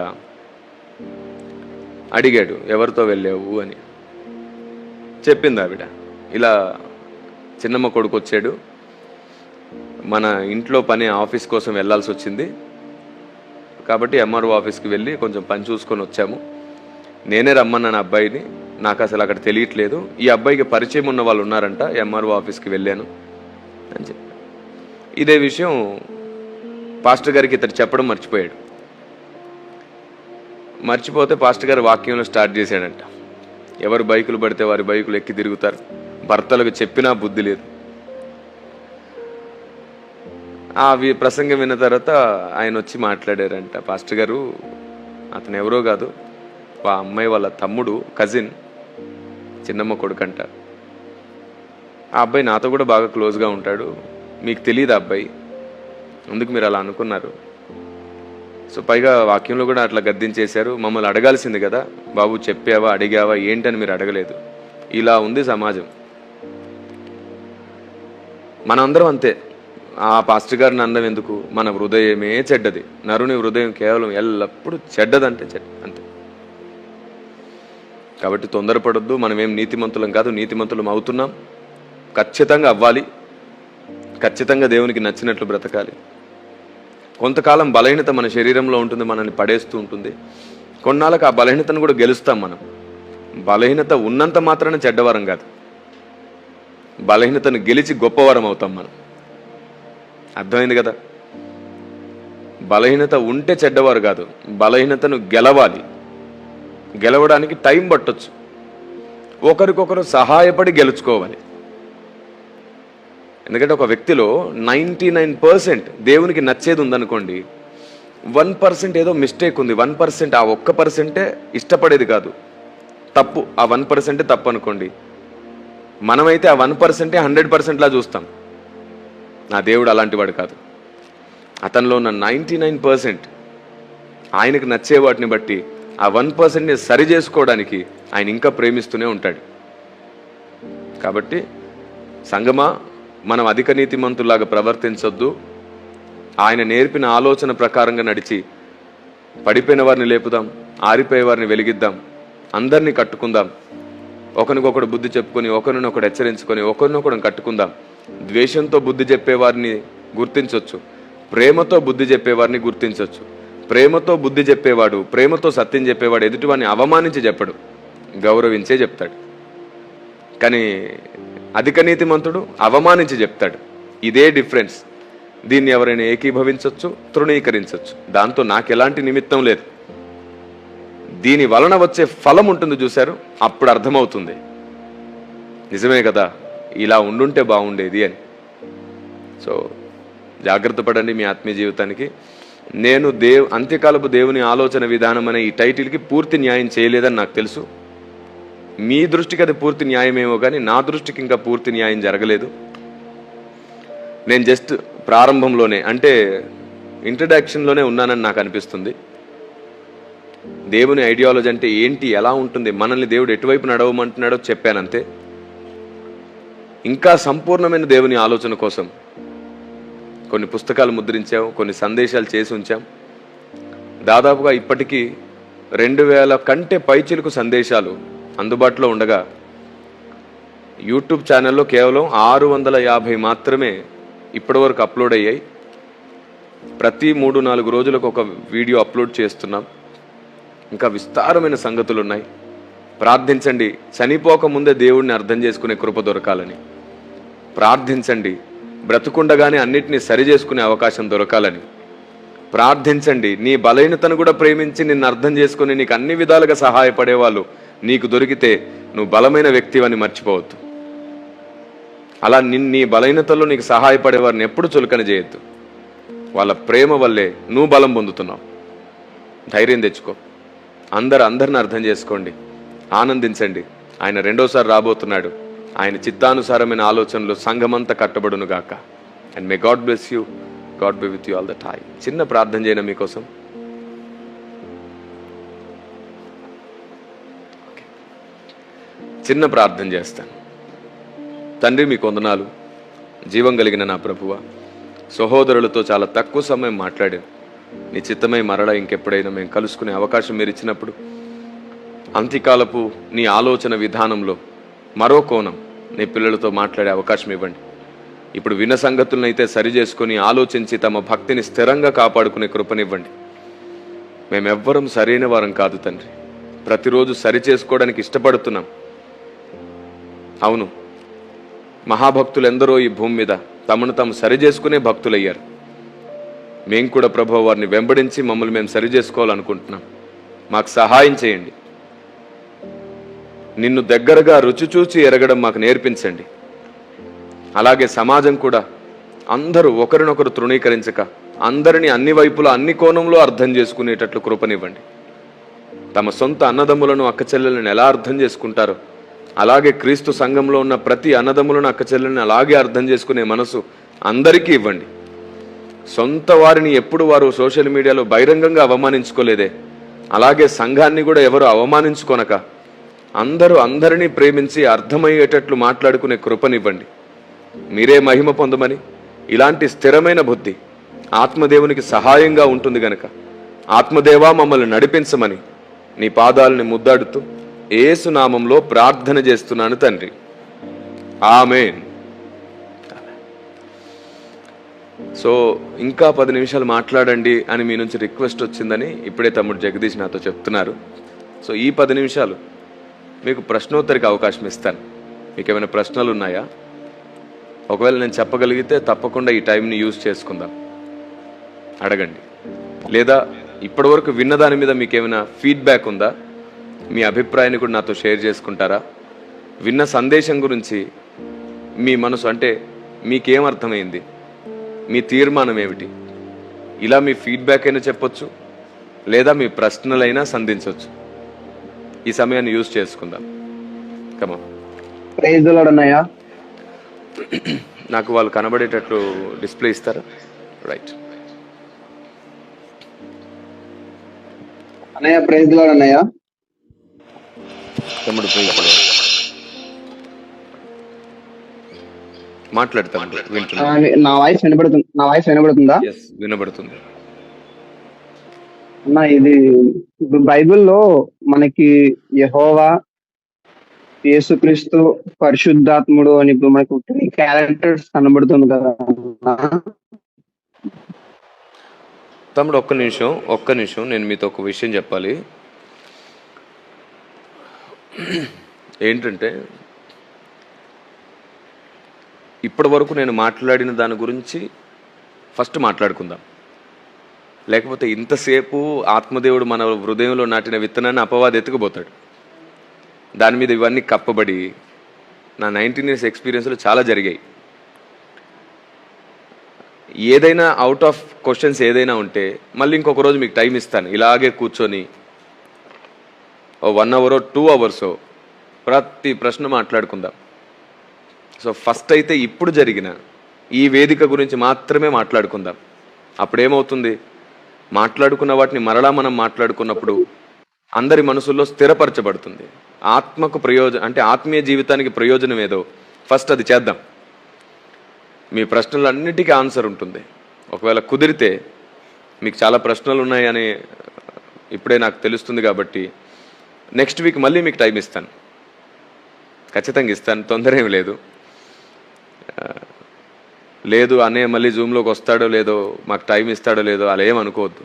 అడిగాడు, ఎవరితో వెళ్ళావు అని. చెప్పింది ఆవిడ, ఇలా చిన్నమ్మ కొడుకు వచ్చాడు, మన ఇంట్లో పని ఆఫీస్ కోసం వెళ్ళాల్సి వచ్చింది, కాబట్టి ఎంఆర్ఓ ఆఫీస్కి వెళ్ళి కొంచెం పని చూసుకొని వచ్చాము. నేనే రమ్మన్నాను అబ్బాయిని, నాకు అసలు అక్కడ తెలియట్లేదు, ఈ అబ్బాయికి పరిచయం ఉన్న వాళ్ళు ఉన్నారంట, ఎంఆర్ఓ ఆఫీస్కి వెళ్ళాను అని చెప్పి. ఇదే విషయం పాస్టర్ గారికి ఇతడు చెప్పడం మర్చిపోయాడు. మర్చిపోతే పాస్టర్ గారు వాక్యంలో స్టార్ట్ చేశాడంట, ఎవరు బైకులు పడితే వారి బైకులు ఎక్కి తిరుగుతారు, భర్తలకు చెప్పినా బుద్ధి లేదు. ఆ ప్రసంగం విన్న తర్వాత ఆయన వచ్చి మాట్లాడారంట, పాస్టర్ గారు అతను ఎవరో కాదు, ఆ అమ్మాయి వాళ్ళ తమ్ముడు, కజిన్, చిన్నమ్మ కొడుకంట. ఆ అబ్బాయి నాతో కూడా బాగా క్లోజ్గా ఉంటాడు, మీకు తెలియదు అబ్బాయి, అందుకు మీరు అలా అనుకున్నారు. సో పైగా వాక్యంలో కూడా అట్లా గద్దించేశారు, మమ్మల్ని అడగాల్సింది కదా బాబు, చెప్పావా అడిగావా ఏంటని మీరు అడగలేదు. ఇలా ఉంది సమాజం. మనందరం అంతే. ఆ పాస్టర్ గారిని అందం ఎందుకు, మన హృదయమే చెడ్డది, నరుని హృదయం కేవలం ఎల్లప్పుడూ చెడ్డదంటే అంతే. కాబట్టి తొందరపడొద్దు, మనం ఏం నీతిమంతులం కాదు, నీతిమంతులం అవుతున్నాం, ఖచ్చితంగా అవ్వాలి, ఖచ్చితంగా దేవునికి నచ్చినట్లు బ్రతకాలి. కొంతకాలం బలహీనత మన శరీరంలో ఉంటుంది, మనల్ని పడేస్తూ ఉంటుంది. కొన్నాళ్ళకి ఆ బలహీనతను కూడా గెలుస్తాం మనం. బలహీనత ఉన్నంత మాత్రాన చెడ్డవరం కాదు, బలహీనతను గెలిచి గొప్పవరం అవుతాం మనం. అర్థమైంది కదా? బలహీనత ఉంటే చెడ్డవారు కాదు, బలహీనతను గెలవాలి. గెలవడానికి టైం పట్టొచ్చు, ఒకరికొకరు సహాయపడి గెలుచుకోవాలి. ఎందుకంటే ఒక వ్యక్తిలో 99% దేవునికి నచ్చేది ఉందనుకోండి, 1% ఏదో మిస్టేక్ ఉంది, 1% ఆ 1% ఇష్టపడేది కాదు, తప్పు, ఆ 1% తప్పు అనుకోండి. మనమైతే ఆ 1% 100% లా చూస్తాం. నా దేవుడు అలాంటి వాడు కాదు. అతనిలో ఉన్న 99% ఆయనకు నచ్చే వాటిని బట్టి ఆ 1%ని సరి చేసుకోవడానికి ఆయన ఇంకా ప్రేమిస్తూనే ఉంటాడు. కాబట్టి సంగమా, మనం అధిక నీతిమంతులాగా ప్రవర్తించొద్దు. ఆయన నేర్పిన ఆలోచన ప్రకారంగా నడిచి పడిపోయిన వారిని లేపుదాం, ఆరిపోయే వారిని వెలిగిద్దాం, అందరినీ కట్టుకుందాం, ఒకరినొకడు బుద్ధి చెప్పుకొని ఒకరినొకడు హెచ్చరించుకొని ఒకరినొకడు కట్టుకుందాం. ద్వేషంతో బుద్ధి చెప్పేవారిని గుర్తించవచ్చు, ప్రేమతో బుద్ధి చెప్పేవారిని గుర్తించవచ్చు. ప్రేమతో బుద్ధి చెప్పేవాడు, ప్రేమతో సత్యం చెప్పేవాడు ఎదుటివాడిని అవమానించి చెప్పడు, గౌరవించే చెప్తాడు. కానీ అధిక నీతిమంతుడు అవమానించి చెప్తాడు. ఇదే డిఫరెన్స్. దీన్ని ఎవరైనా ఏకీభవించవచ్చు, తృణీకరించవచ్చు. దాంతో నాకు ఎలాంటి నిమిత్తం లేదు. దీని వలన వచ్చే ఫలం ఉంటుంది చూశారు, అప్పుడు అర్థమవుతుంది నిజమే కదా, ఇలా ఉండుంటే బాగుండేది అని. సో జాగ్రత్త పడండి మీ ఆత్మీయ జీవితానికి. నేను అంత్యకాలపు దేవుని ఆలోచన విధానం అనే ఈ టైటిల్కి పూర్తి న్యాయం చేయలేదని నాకు తెలుసు. మీ దృష్టికి అది పూర్తి న్యాయమేమో కానీ నా దృష్టికి ఇంకా పూర్తి న్యాయం జరగలేదు. నేను జస్ట్ ప్రారంభంలోనే, అంటే ఇంట్రడక్షన్లోనే ఉన్నానని నాకు అనిపిస్తుంది. దేవుని ఐడియాలజీ అంటే ఏంటి, ఎలా ఉంటుంది, మనల్ని దేవుడు ఎటువైపు నడవమంటున్నాడో చెప్పానంతే. ఇంకా సంపూర్ణమైన దేవుని ఆలోచన కోసం కొన్ని పుస్తకాలు ముద్రించాం, కొన్ని సందేశాలు చేసి ఉంచాం. దాదాపుగా ఇప్పటికీ 2000 కంటే పైచిలుకు సందేశాలు అందుబాటులో ఉండగా యూట్యూబ్ ఛానల్లో కేవలం 650 మాత్రమే ఇప్పటివరకు అప్లోడ్ అయ్యాయి. ప్రతి 3-4 రోజులకు ఒక వీడియో అప్లోడ్ చేస్తున్నాం. ఇంకా విస్తారమైన సంగతులు ఉన్నాయి. ప్రార్థించండి, చనిపోక ముందే దేవుడిని అర్థం చేసుకునే కృప దొరకాలని. ప్రార్థించండి, బ్రతుకుండగానే అన్నిటినీ సరి చేసుకునే అవకాశం దొరకాలని. ప్రార్థించండి, నీ బలహీనతను కూడా ప్రేమించి నిన్ను అర్థం చేసుకుని నీకు అన్ని విధాలుగా సహాయపడేవాళ్ళు నీకు దొరికితే నువ్వు బలమైన వ్యక్తివని మర్చిపోవద్దు. అలా నీ బలహీనతల్లో నీకు సహాయపడేవారిని ఎప్పుడు చులకన చేయొద్దు. వాళ్ళ ప్రేమ వల్లే నువ్వు బలం పొందుతున్నావు. ధైర్యం తెచ్చుకో. అందరిని అర్థం చేసుకోండి, ఆనందించండి. ఆయన రెండోసారి రాబోతున్నాడు. ఆయన చిత్తానుసారమైన ఆలోచనలు సంఘమంతా కట్టబడును గాక. And may God bless you, God be with you all the time. చిన్న ప్రార్థన చేయనా మీకోసం. చిన్న ప్రార్థన చేస్తాను. తండ్రి, మీకు వందనాలు. జీవం కలిగిన నా ప్రభువా, సహోదరులతో చాలా తక్కువ సమయం మాట్లాడాను. నీ చిత్తమై మరలా ఇంకెప్పుడైనా మేము కలుసుకునే అవకాశం మీరు ఇచ్చినప్పుడు అంత్యకాలపు నీ ఆలోచన విధానంలో మరో కోణం నీ పిల్లలతో మాట్లాడే అవకాశం ఇవ్వండి. ఇప్పుడు విన్న సంగతులను అయితే సరి చేసుకొని ఆలోచించి తమ భక్తిని స్థిరంగా కాపాడుకునే కృపనివ్వండి. మేమెవ్వరం సరైన వారం కాదు తండ్రి, ప్రతిరోజు సరి చేసుకోవడానికి ఇష్టపడుతున్నాం. అవును, మహాభక్తులు ఎందరో ఈ భూమి మీద తమను తాము సరి చేసుకునే భక్తులయ్యారు. మేము కూడా ప్రభు వారిని వెంబడించి మమ్మల్ని మేము సరి చేసుకోవాలనుకుంటున్నాం. మాకు సహాయం చేయండి. నిన్ను దగ్గరగా రుచి చూచి ఎరగడం మాకు నేర్పించండి. అలాగే సమాజం కూడా అందరూ ఒకరినొకరు తృణీకరించక అందరినీ అన్ని వైపులా అన్ని కోణంలో అర్థం చేసుకునేటట్లు కృపనివ్వండి. తమ సొంత అన్నదమ్ములను అక్కచెల్లెలను ఎలా అర్థం చేసుకుంటారో అలాగే క్రీస్తు సంఘంలో ఉన్న ప్రతి అన్నదమ్ములను అక్కచెల్లెలను అలాగే అర్థం చేసుకునే మనసు అందరికీ ఇవ్వండి. సొంత వారిని ఎప్పుడు వారు సోషల్ మీడియాలో బహిరంగంగా అవమానించుకోలేదే, అలాగే సంఘాన్ని కూడా ఎవరు అవమానించుకొనక అందరూ అందరినీ ప్రేమించి అర్థమయ్యేటట్లు మాట్లాడుకునే కృపనివ్వండి. మీరే మహిమ పొందమని, ఇలాంటి స్థిరమైన బుద్ధి ఆత్మదేవునికి సహాయంగా ఉంటుంది గనక ఆత్మదేవా మమ్మల్ని నడిపించమని నీ పాదాలని ముద్దాడుతూ యేసు నామంలో ప్రార్థన చేస్తున్నాను తండ్రి. ఆమేన్. సో ఇంకా 10 నిమిషాలు మాట్లాడండి అని మీ నుంచి రిక్వెస్ట్ వచ్చిందని ఇప్పుడే తమ్ముడు జగదీష్ నాతో చెప్తున్నారు. సో ఈ 10 నిమిషాలు మీకు ప్రశ్నోత్తరికి అవకాశం ఇస్తాను. మీకు ఏమైనా ప్రశ్నలు ఉన్నాయా? ఒకవేళ నేను చెప్పగలిగితే తప్పకుండా ఈ టైంని యూజ్ చేసుకుందాం, అడగండి. లేదా ఇప్పటివరకు విన్న దాని మీద మీకు ఏమైనా ఫీడ్బ్యాక్ ఉందా? మీ అభిప్రాయాన్ని కూడా నాతో షేర్ చేసుకుంటారా? విన్న సందేశం గురించి మీ మనసు, అంటే మీకేమర్థమైంది, మీ తీర్మానం ఏమిటి? ఇలా మీ ఫీడ్బ్యాక్ అయినా చెప్పొచ్చు, లేదా మీ ప్రశ్నలైనా సంధించవచ్చు. ఈ సమయాన్ని యూజ్ చేసుకుందాం. కమా, ప్రైజ్ ది లార్డ్ అన్నయ్య. నాకు వాళ్ళు కనబడేటట్లు డిస్ప్లే ఇస్తారా? రైట్. అన్నయ్య ప్రైజ్ లార్డ్ అన్నయ్య. తమ్ముడు ప్రైజ్ లార్డ్. మాట్లాడు తమ్ముడు, వింటున్నా. నా వాయిస్ వినబడుతుందా? Yes, వినబడుతుంది. అన్న ఇది ఇప్పుడు బైబిల్లో మనకి యెహోవా, యేసుక్రీస్తు, పరిశుద్ధాత్ముడు అని ఇప్పుడు మనకు 3 క్యారెక్టర్స్ కనబడుతుంది కదా అన్న. తమ్ముడు ఒక్క నిమిషం నేను మీతో ఒక విషయం చెప్పాలి. ఏంటంటే ఇప్పటి వరకు నేను మాట్లాడిన దాని గురించి ఫస్ట్ మాట్లాడుకుందాం. లేకపోతే ఇంతసేపు ఆత్మదేవుడు మన హృదయంలో నాటిన విత్తనాన్ని అపవాది ఎత్తుకుపోతాడు. దాని మీద ఇవన్నీ కప్పబడి నా 19 years ఎక్స్పీరియన్స్లో చాలా జరిగాయి. ఏదైనా అవుట్ ఆఫ్ క్వశ్చన్స్ ఏదైనా ఉంటే మళ్ళీ ఇంకొక రోజు మీకు టైం ఇస్తాను. ఇలాగే కూర్చొని 1 hour 2 hours ప్రతి ప్రశ్న మాట్లాడుకుందాం. సో ఫస్ట్ అయితే ఇప్పుడు జరిగిన ఈ వేదిక గురించి మాత్రమే మాట్లాడుకుందాం. అప్పుడేమవుతుంది, మాట్లాడుకున్న వాటిని మరలా మనం మాట్లాడుకున్నప్పుడు అందరి మనసుల్లో స్థిరపరచబడుతుంది. ఆత్మకు అంటే ఆత్మీయ జీవితానికి ప్రయోజనం ఏదో ఫస్ట్ అది చేద్దాం. మీ ప్రశ్నలన్నిటికీ ఆన్సర్ ఉంటుంది. ఒకవేళ కుదిరితే, మీకు చాలా ప్రశ్నలు ఉన్నాయని ఇప్పుడే నాకు తెలుస్తుంది కాబట్టి నెక్స్ట్ వీక్ మళ్ళీ మీకు టైం ఇస్తాను, ఖచ్చితంగా ఇస్తాను, తొందర ఏమి లేదు. లేదు అనే మళ్ళీ జూమ్లోకి వస్తాడో లేదో, మాకు టైం ఇస్తాడో లేదో అలా ఏమనుకోవద్దు.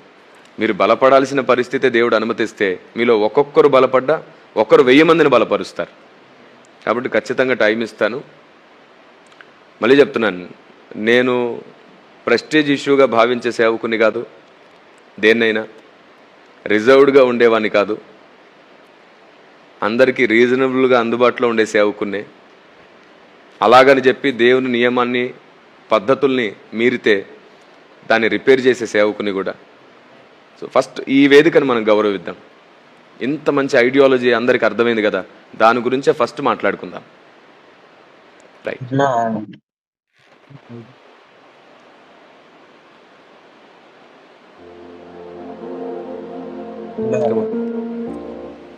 మీరు బలపడాల్సిన పరిస్థితి దేవుడు అనుమతిస్తే మీలో ఒక్కొక్కరు బలపడ్డా ఒకరు 1000 మందిని బలపరుస్తారు. కాబట్టి ఖచ్చితంగా టైం ఇస్తాను. మళ్ళీ చెప్తున్నాను, నేను ప్రెస్టేజ్ ఇష్యూగా భావించే సేవకుని కాదు, దేన్నైనా రిజర్వ్డ్గా ఉండేవాడిని కాదు, అందరికీ రీజనబుల్గా అందుబాటులో ఉండే సేవకున్నే. అలాగని చెప్పి దేవుని నియమాన్ని పద్ధతుల్ని మీరితే దాన్ని రిపేర్ చేసే సేవకుని కూడా. సో ఫస్ట్ ఈ వేదికను మనం గౌరవిద్దాం. ఇంత మంచి ఐడియాలజీ అందరికి అర్థమైంది కదా, దాని గురించే ఫస్ట్ మాట్లాడుకుందాం. రైట్.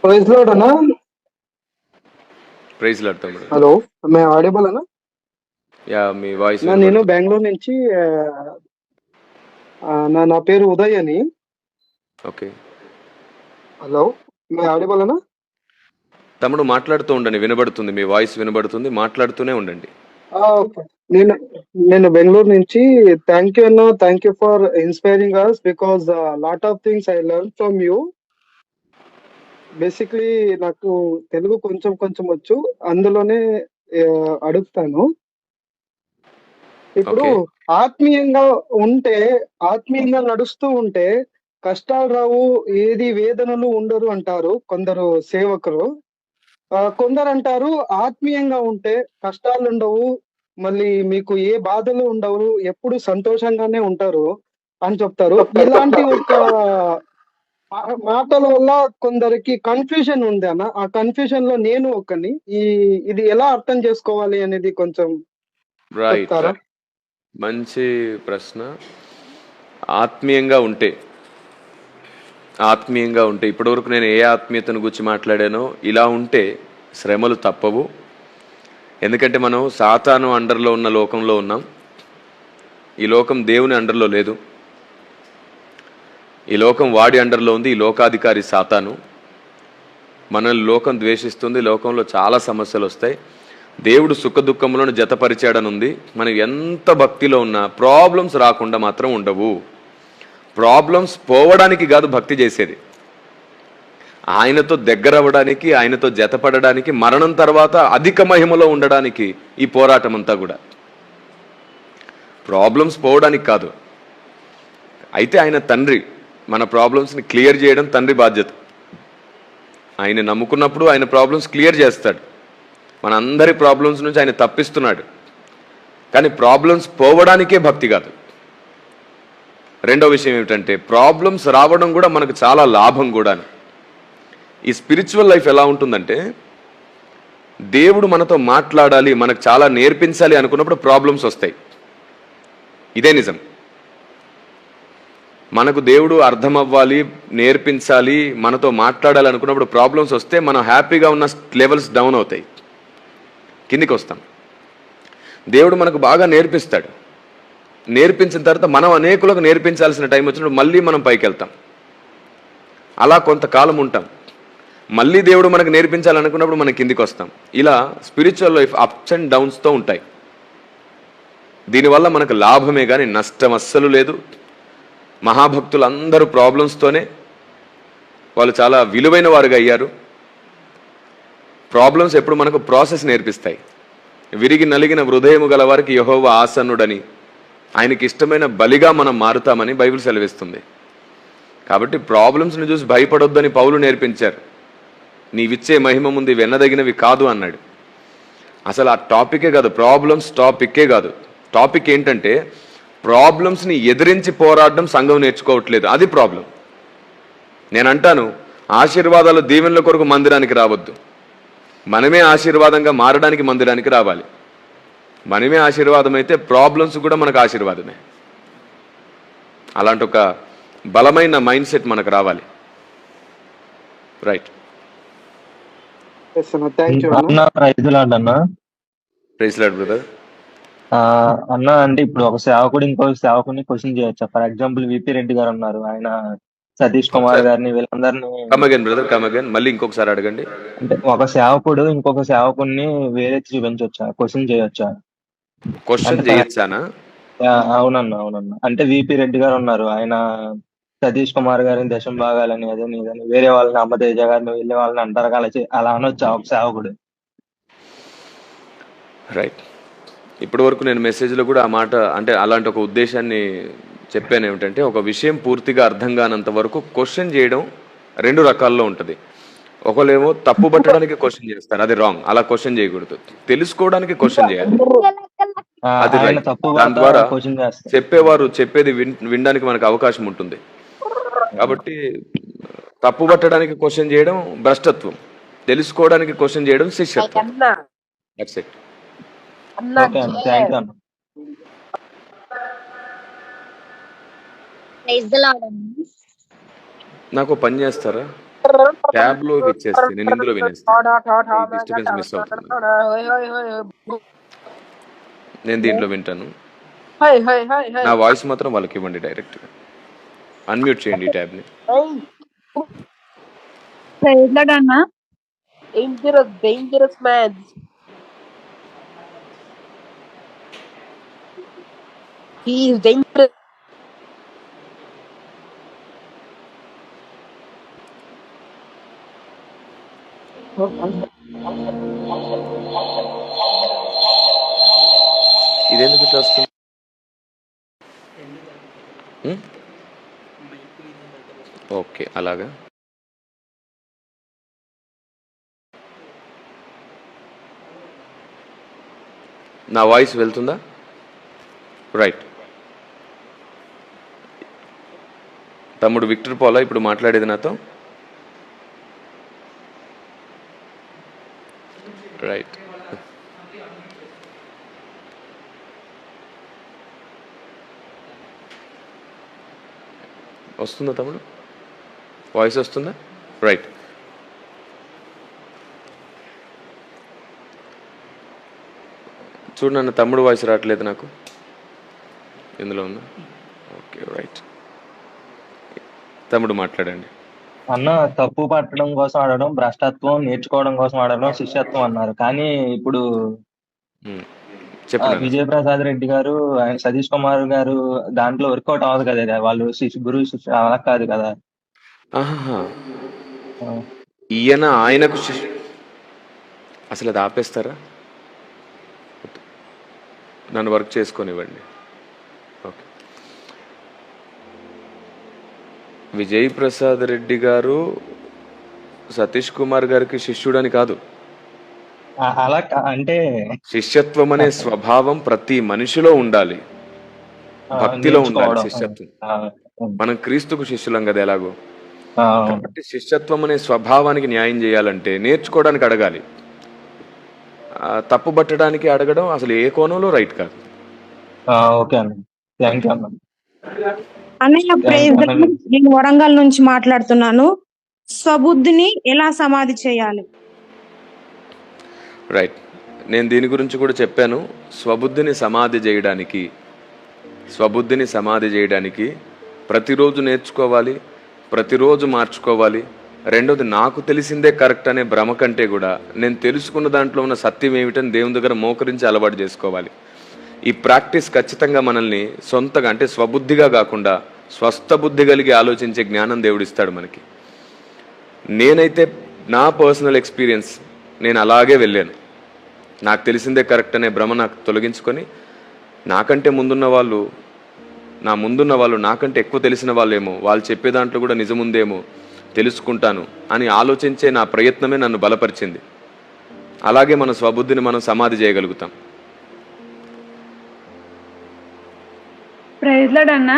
ప్రైజ్ లార్డ్ అన్నా. ప్రైజ్ లార్డ్ తమ్ముడు. హలో, మే ఆడిబుల్ అన్నా? యా, మీ వాయిస్. నేను బెంగళూరు నుంచి, నా పేరు ఉదయ్ అని. ఓకే. హలో, మే ఆడిబుల్ అన్నా? తమ్ముడు మాట్లాడుతూ ఉండండి, వినబడుతుంది, మీ వాయిస్ వినబడుతుంది, మాట్లాడుతూనే ఉండండి. ఓకే. నేను బెంగళూరు నుంచి. థ్యాంక్ యూ అన్నా, thank you for inspiring us because lot of things I learn from you. Basically నాకు తెలుగు కొంచెం కొంచెం వచ్చు, అందులోనే అడుగుతాను. ఇప్పుడు ఆత్మీయంగా నడుస్తూ ఉంటే కష్టాలు రావు, ఏది వేదనలు ఉండరు అంటారు కొందరు సేవకులు. కొందరు అంటారు ఆత్మీయంగా ఉంటే కష్టాలు ఉండవు, మళ్ళీ మీకు ఏ బాధలు ఉండవు, ఎప్పుడు సంతోషంగానే ఉంటారు అని చెప్తారు. ఇలాంటి ఒక మాటల వల్ల కొందరికి కన్ఫ్యూజన్ ఉంది అన్న. ఆ కన్ఫ్యూజన్ లో నేను ఒకని. ఇది ఎలా అర్థం చేసుకోవాలి అనేది కొంచెం చెప్తారా? మంచి ప్రశ్న. ఆత్మీయంగా ఉంటే ఇప్పటివరకు నేను ఏ ఆత్మీయతను గురించి మాట్లాడానో, ఇలా ఉంటే శ్రమలు తప్పవు. ఎందుకంటే మనం సాతాను అండర్లో ఉన్న లోకంలో ఉన్నాం. ఈ లోకం దేవుని అండర్లో లేదు, ఈ లోకం వాడి అండర్లో ఉంది. ఈ లోకాధికారి సాతాను. మనల్ని లోకం ద్వేషిస్తుంది, లోకంలో చాలా సమస్యలు వస్తాయి. దేవుడు సుఖ దుఃఖములను జతపరిచాడని ఉంది. మనం ఎంత భక్తిలో ఉన్నా ప్రాబ్లమ్స్ రాకుండా మాత్రం ఉండవు. ప్రాబ్లమ్స్ పోవడానికి కాదు భక్తి చేసేది, ఆయనతో దగ్గర అవ్వడానికి, ఆయనతో జతపడడానికి, మరణం తర్వాత అధిక మహిమలో ఉండడానికి ఈ పోరాటం అంతా కూడా. ప్రాబ్లమ్స్ పోవడానికి కాదు. అయితే ఆయన తండ్రి, మన ప్రాబ్లమ్స్ని క్లియర్ చేయడం తండ్రి బాధ్యత. ఆయన నమ్ముకున్నప్పుడు ఆయన ప్రాబ్లమ్స్ క్లియర్ చేస్తాడు. మన అందరి ప్రాబ్లమ్స్ నుంచి ఆయన తప్పిస్తున్నాడు. కానీ ప్రాబ్లమ్స్ పోవడానికే భక్తి కాదు. రెండో విషయం ఏమిటంటే, ప్రాబ్లమ్స్ రావడం కూడా మనకు చాలా లాభం కూడా. ఈ స్పిరిచువల్ లైఫ్ ఎలా ఉంటుందంటే, దేవుడు మనతో మాట్లాడాలి, మనకు చాలా నేర్పించాలి అనుకున్నప్పుడు ప్రాబ్లమ్స్ వస్తాయి. ఇదే నిజం. మనకు దేవుడు అర్థం అవ్వాలి, నేర్పించాలి, మనతో మాట్లాడాలి అనుకున్నప్పుడు ప్రాబ్లమ్స్ వస్తే మనం హ్యాపీగా ఉన్న లెవెల్స్ డౌన్ అవుతాయి, కిందికి వస్తాం. దేవుడు మనకు బాగా నేర్పిస్తాడు. నేర్పించిన తర్వాత మనం అనేకులకు నేర్పించాల్సిన టైం వచ్చినప్పుడు మళ్ళీ మనం పైకి వెళ్తాం. అలా కొంతకాలం ఉంటాం. మళ్ళీ దేవుడు మనకు నేర్పించాలనుకున్నప్పుడు మనం కిందికి వస్తాం. ఇలా స్పిరిచువల్ లైఫ్ అప్స్ అండ్ డౌన్స్తో ఉంటాయి. దీనివల్ల మనకు లాభమే కానీ నష్టం అస్సలు లేదు. మహాభక్తులు అందరూ ప్రాబ్లమ్స్తోనే వాళ్ళు చాలా విలువైన వారుగా అయ్యారు. ప్రాబ్లమ్స్ ఎప్పుడు మనకు ప్రాసెస్ నేర్పిస్తాయి. విరిగి నలిగిన హృదయము గల వారికి యెహోవా ఆసన్నుడని, ఆయనకి ఇష్టమైన బలిగా మనం మారుతామని బైబిల్ సెలవిస్తుంది. కాబట్టి ప్రాబ్లమ్స్ని చూసి భయపడొద్దని పౌలు నేర్పించారు. నీవిచ్చే మహిమ ముందు వెన్నదగినవి కాదు అన్నాడు. అసలు ఆ టాపికే కాదు, ప్రాబ్లమ్స్ టాపికే కాదు. టాపిక్ ఏంటంటే ప్రాబ్లమ్స్ని ఎదిరించి పోరాడడం సంఘం నేర్చుకోవట్లేదు, అది ప్రాబ్లం. నేను అంటాను, ఆశీర్వాదాలు దీవెనల కొరకు మందిరానికి రావద్దు. మనమే ఆశీర్వాదంగా మారడానికి మందిరానికి రావాలి. మనమే ఆశీర్వాదం అయితే ప్రాబ్లమ్స్ కూడా మనకు ఆశీర్వాదమే. అలాంటి ఒక బలమైన మైండ్ సెట్ మనకు రావాలి. రైట్. థ్యాంక్ యూ అన్న ప్రైజ్ లార్డ్ అన్న. Praise lord brother. అన్న అంటే ఇప్పుడు ఒక సేవకుడు ఇంకో సేవకుడిని క్వశ్చన్ చేయొచ్చా? For example VP Reddy garu ఉన్నారు, ఆయన సతీష్ కుమార్ గారిని వీళ్ళందరినీ come again brother, come again, మళ్ళీ ఇంకొకసారి అడగండి. అంటే ఒక సేవకుడు ఇంకొక సేవకుడిని వేరే చూపించవచ్చా, క్వశ్చన్ చేయొచ్చా? క్వశ్చన్ చేయొచ్చానా? అవునన్నా. అంటే విపి రెడ్డి గారు ఉన్నారు, ఆయన సతీష్ కుమార్ గారిని దశం భాగాలని అదని ఇదని వేరే వాళ్ళని అమ్మతేజ గారిని వెళ్ళే వాళ్ళని అంటారు కదా, అలా అనొచ్చా ఒక సేవకుడు? రైట్. ఇప్పటి వరకు నేను మెసేజ్లో కూడా ఆ మాట, అంటే అలాంటి ఒక ఉద్దేశాన్ని చెప్పాను. ఏమిటంటే ఒక విషయం పూర్తిగా అర్థం కానంత వరకు క్వశ్చన్ చేయడం రెండు రకాల్లో ఉంటుంది. ఒకళ్ళేమో తప్పు పట్టడానికి క్వశ్చన్ చేస్తారు, అది రాంగ్. అలా క్వశ్చన్ చేయకూడదు, తెలుసుకోవడానికి క్వశ్చన్ చేయాలి, అది ఆయన రైట్. తప్పు దాని ద్వారా క్వశ్చన్ చేస్తారు. చెప్పేవారు చెప్పేది వినడానికి మనకు అవకాశం ఉంటుంది. కాబట్టి తప్పు పట్టడానికి క్వశ్చన్ చేయడం భ్రష్టత్వం, తెలుసుకోవడానికి క్వశ్చన్ చేయడం శిష్యత్వం. That's it. ఓకే అన్న, థ్యాంక్ యూ అన్న. నాకు పని చేస్తారా? ట్యాబ్ లో ఇచ్చేస్తే నేను ఇందులో వినేస్తాను, డిస్టర్బెన్స్ మిస్ అవుతుంది. నేను దీంట్లో వింటాను. నా వాయిస్ మాత్రం వాళ్ళకి ఇవ్వండి డైరెక్ట్ గా. అన్మ్యూట్ చేయండి ఈ ట్యాబ్ ని. Dangerous man. He is dangerous. ఇదెందుకు ఇట్లా వస్తుంది? ఓకే, అలాగా. నా వాయిస్ వెళ్తుందా? రైట్. తమ్ముడు విక్టర్ పోలా ఇప్పుడు మాట్లాడేది నాతో. రైట్. వస్తుందా తమ్ముడు? వాయిస్ వస్తుందా? రైట్. చూడు, నన్ను తమ్ముడు వాయిస్ రావట్లేదు నాకు. ఇందులో ఉందా? Okay, right. తమ్ముడు మాట్లాడండి. అన్న, తప్పు పట్టడం కోసం ఆడడం భ్రష్టత్వం, నేర్చుకోవడం కోసం ఆడడం శిష్యత్వం అన్నారు. కానీ ఇప్పుడు విజయప్రసాద్ రెడ్డి గారు, ఆయన సతీష్ కుమార్ గారు దాంట్లో వర్కౌట్ అవ్వదు కదా, వాళ్ళు గురువు శిష్యు అలా కాదు కదా. ఈయన ఆయనకు అసలు అది ఆపేస్తారా? నన్ను వర్క్ చేసుకొనివ్వండి. ఓకే. విజయ్ ప్రసాద్ రెడ్డి గారు సతీష్ కుమార్ గారికి శిష్యుడని కాదు. అలా అంటే శిష్యత్వం అనే స్వభావం ప్రతి మనిషిలో ఉండాలి, భక్తిలో ఉండాలి శిష్యత్వం. మనం క్రీస్తుకు శిష్యులం కదా ఎలాగో. కాబట్టి శిష్యత్వం అనే స్వభావానికి న్యాయం చేయాలంటే నేర్చుకోవడానికి అడగాలి. తప్పు పట్టడానికి అడగడం అసలు ఏ కోణంలో రైట్ కాదు. ఓకే అన్న, థ్యాంక్ యూ అన్న. అన్నయ్య ప్రైజ్ ద లార్డ్. నేను వరంగల్ నుంచి మాట్లాడుతున్నాను. స్వబుద్ధిని ఎలా సమాధి చేయాలి? రైట్, నేను దీని గురించి కూడా చెప్పాను. స్వబుద్ధిని సమాధి చేయడానికి ప్రతిరోజు నేర్చుకోవాలి, ప్రతిరోజు మార్చుకోవాలి. రెండోది, నాకు తెలిసిందే కరెక్ట్ అనే భ్రమ కంటే కూడా నేను తెలుసుకున్న దాంట్లో ఉన్న సత్యం ఏమిటని దేవుని దగ్గర మోకరించి అలవాటు చేసుకోవాలి. ఈ ప్రాక్టీస్ ఖచ్చితంగా మనల్ని సొంతగా అంటే స్వబుద్ధిగా కాకుండా స్వస్థ బుద్ధి కలిగి ఆలోచించే జ్ఞానం దేవుడిస్తాడు మనకి. నేనైతే నా పర్సనల్ ఎక్స్పీరియన్స్ నేను అలాగే వెళ్ళాను. నాకు తెలిసిందే కరెక్ట్ అనే భ్రమ నాకు తొలగించుకొని నాకంటే ముందున్న వాళ్ళు నాకంటే ఎక్కువ తెలిసిన వాళ్ళేమో, వాళ్ళు చెప్పే దాంట్లో కూడా నిజముందేమో తెలుసుకుంటాను అని ఆలోచించే నా ప్రయత్నమే నన్ను బలపరిచింది. అలాగే మన స్వబుద్ధిని మనం సమాధి చేయగలుగుతాం. ప్రైజ్ లార్డ్ అన్న.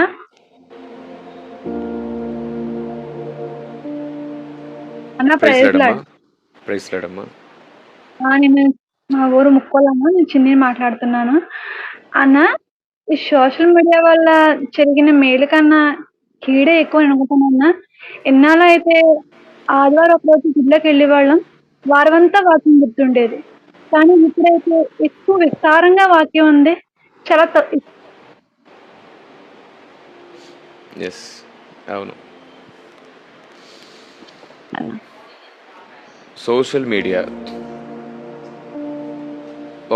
Praise lord. ప్రైజ్ లార్డ్ అమ్మా. నేను మా ఊరు ముక్కోలమ్మ, నేను చిన్ని మాట్లాడుతున్నాను అన్న. ఈ సోషల్ మీడియా వల్ల జరిగిన మేలు కన్నా కీడే ఎక్కువ అనుకుంటున్నా. ఎన్నాళ్ళు అయితే ఆదివారం ఒక రోజు గుడిలోకి వెళ్ళేవాళ్ళం, వారమంతా వాక్యం గుర్తుండేది. కానీ ఇప్పుడైతే ఎక్కువ విస్తారంగా వాక్యం ఉంది. చాలా అవును, సోషల్ మీడియా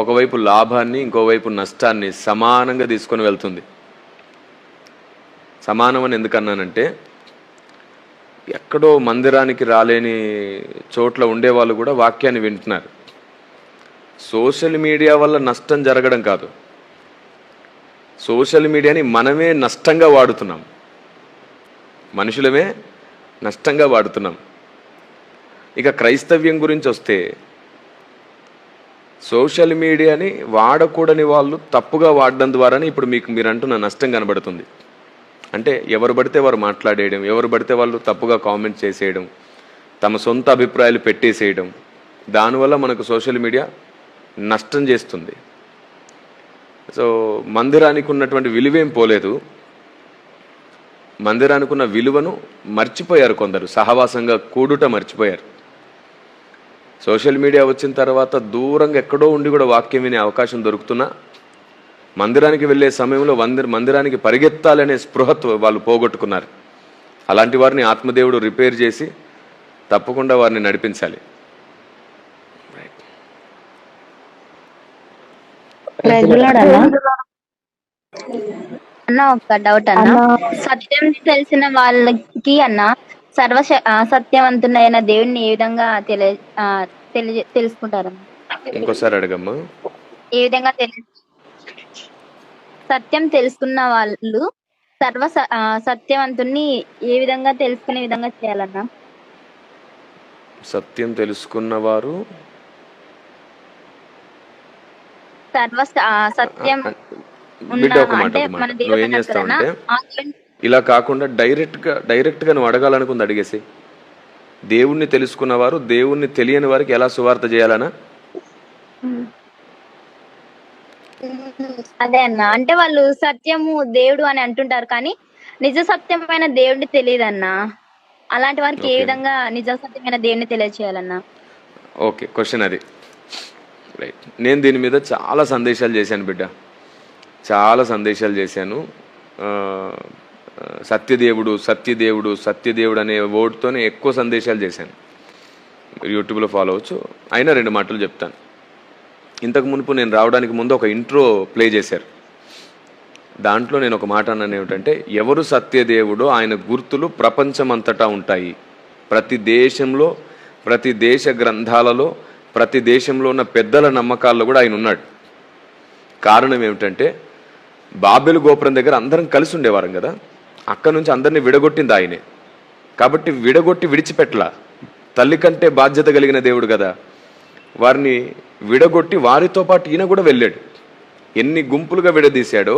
ఒకవైపు లాభాన్ని ఇంకోవైపు నష్టాన్ని సమానంగా తీసుకొని వెళ్తుంది. సమానం అని ఎందుకన్నానంటే, ఎక్కడో మందిరానికి రాలేని చోట్ల ఉండేవాళ్ళు కూడా వాక్యాన్ని వింటున్నారు. సోషల్ మీడియా వల్ల నష్టం జరగడం కాదు, సోషల్ మీడియాని మనమే నష్టంగా వాడుతున్నాం, మనుషులమే నష్టంగా వాడుతున్నాం. ఇక క్రైస్తవ్యం గురించి వస్తే, సోషల్ మీడియాని వాడకూడని వాళ్ళు తప్పుగా వాడడం ద్వారానే ఇప్పుడు మీరు అంటున్న నష్టం కనబడుతుంది. అంటే ఎవరు పడితే వారు మాట్లాడేయడం, ఎవరు పడితే వాళ్ళు తప్పుగా కామెంట్ చేసేయడం, తమ సొంత అభిప్రాయాలు పెట్టేసేయడం, దానివల్ల మనకు సోషల్ మీడియా నష్టం చేస్తుంది. సో మందిరానికి ఉన్నటువంటి విలువేం పోలేదు, మందిరానికి ఉన్న విలువను మర్చిపోయారు కొందరు, సహవాసంగా కూడుట మర్చిపోయారు. సోషల్ మీడియా వచ్చిన తర్వాత దూరంగా ఎక్కడో ఉండి కూడా వాక్యం వినే అవకాశం దొరుకుతున్నా మందిరానికి వెళ్ళే సమయంలో మందిరానికి పరిగెత్తాలనే స్పృహతో వాళ్ళు పోగొట్టుకున్నారు. అలాంటి వారిని ఆత్మదేవుడు రిపేర్ చేసి తప్పకుండా వారిని నడిపించాలి. అన్న ఒక డౌట్ అన్న, సత్యం తెలిసిన వాళ్ళకి అన్న సత్యవంతుడైన దేవుడిని ఏ విధంగా తెలుసుకుంటారన్న? ఇంకోసారి అడగమ్మా. ఏ విధంగా సత్యం తెలుసుకున్న వాళ్ళు సత్యవంతుణ్ణి ఏ విధంగా తెలుసుకునే విధంగా చేయాలన్నా? సత్యం తెలుసుకున్న వారు సత్యం నువ్వేం చేస్తావంటే, ఇలా కాకుండా డైరెక్ట్ గా నువ్వు అడగాలనుకుంది అడిగేసి, దేవుణ్ణి తెలుసుకున్నవారు దేవుణ్ణి తెలియని వారికి ఎలా సువార్త చేయాలనా? అదే అన్న, అంటే వాళ్ళు సత్యము దేవుడు అని అంటుంటారు కానీ నిజ సత్యమైన దేవుడిని తెలియదన్నా. అలాంటి వారికి ఏ విధంగా నిజ సత్యమైన దేవుడిని తెలియచేయాలన్నా? ఓకే, క్వశ్చన్ అది. రైట్, నేను దీని మీద చాలా సందేశాలు చేశాను బిడ్డ, చాలా సందేశాలు చేశాను. సత్యదేవుడు సత్యదేవుడు సత్యదేవుడు అనే వర్డ్తోనే ఎక్కువ సందేశాలు చేశాను. యూట్యూబ్లో ఫాలో అవచ్చు. అయినా 2 మాటలు చెప్తాను. ఇంతకు మునుపు నేను రావడానికి ముందు ఒక ఇంట్రో ప్లే చేశారు. దాంట్లో నేను ఒక మాట అన్నాను, ఏమిటంటే, ఎవరు సత్యదేవుడో ఆయన గుర్తులు ప్రపంచమంతటా ఉంటాయి. ప్రతి దేశంలో, ప్రతి దేశ గ్రంథాలలో, ప్రతి దేశంలో ఉన్న పెద్దల నమ్మకాల్లో కూడా ఆయన ఉన్నాడు. కారణం ఏమిటంటే, బాబెలు గోపురం దగ్గర అందరం కలిసి ఉండేవారం కదా, అక్కడ నుంచి అందరినీ విడగొట్టింది ఆయనే. కాబట్టి విడగొట్టి విడిచిపెట్టలా, తల్లి కంటే బాధ్యత కలిగిన దేవుడు కదా, వారిని విడగొట్టి వారితో పాటు ఈయన కూడా వెళ్ళాడు. ఎన్ని గుంపులుగా విడదీశాడో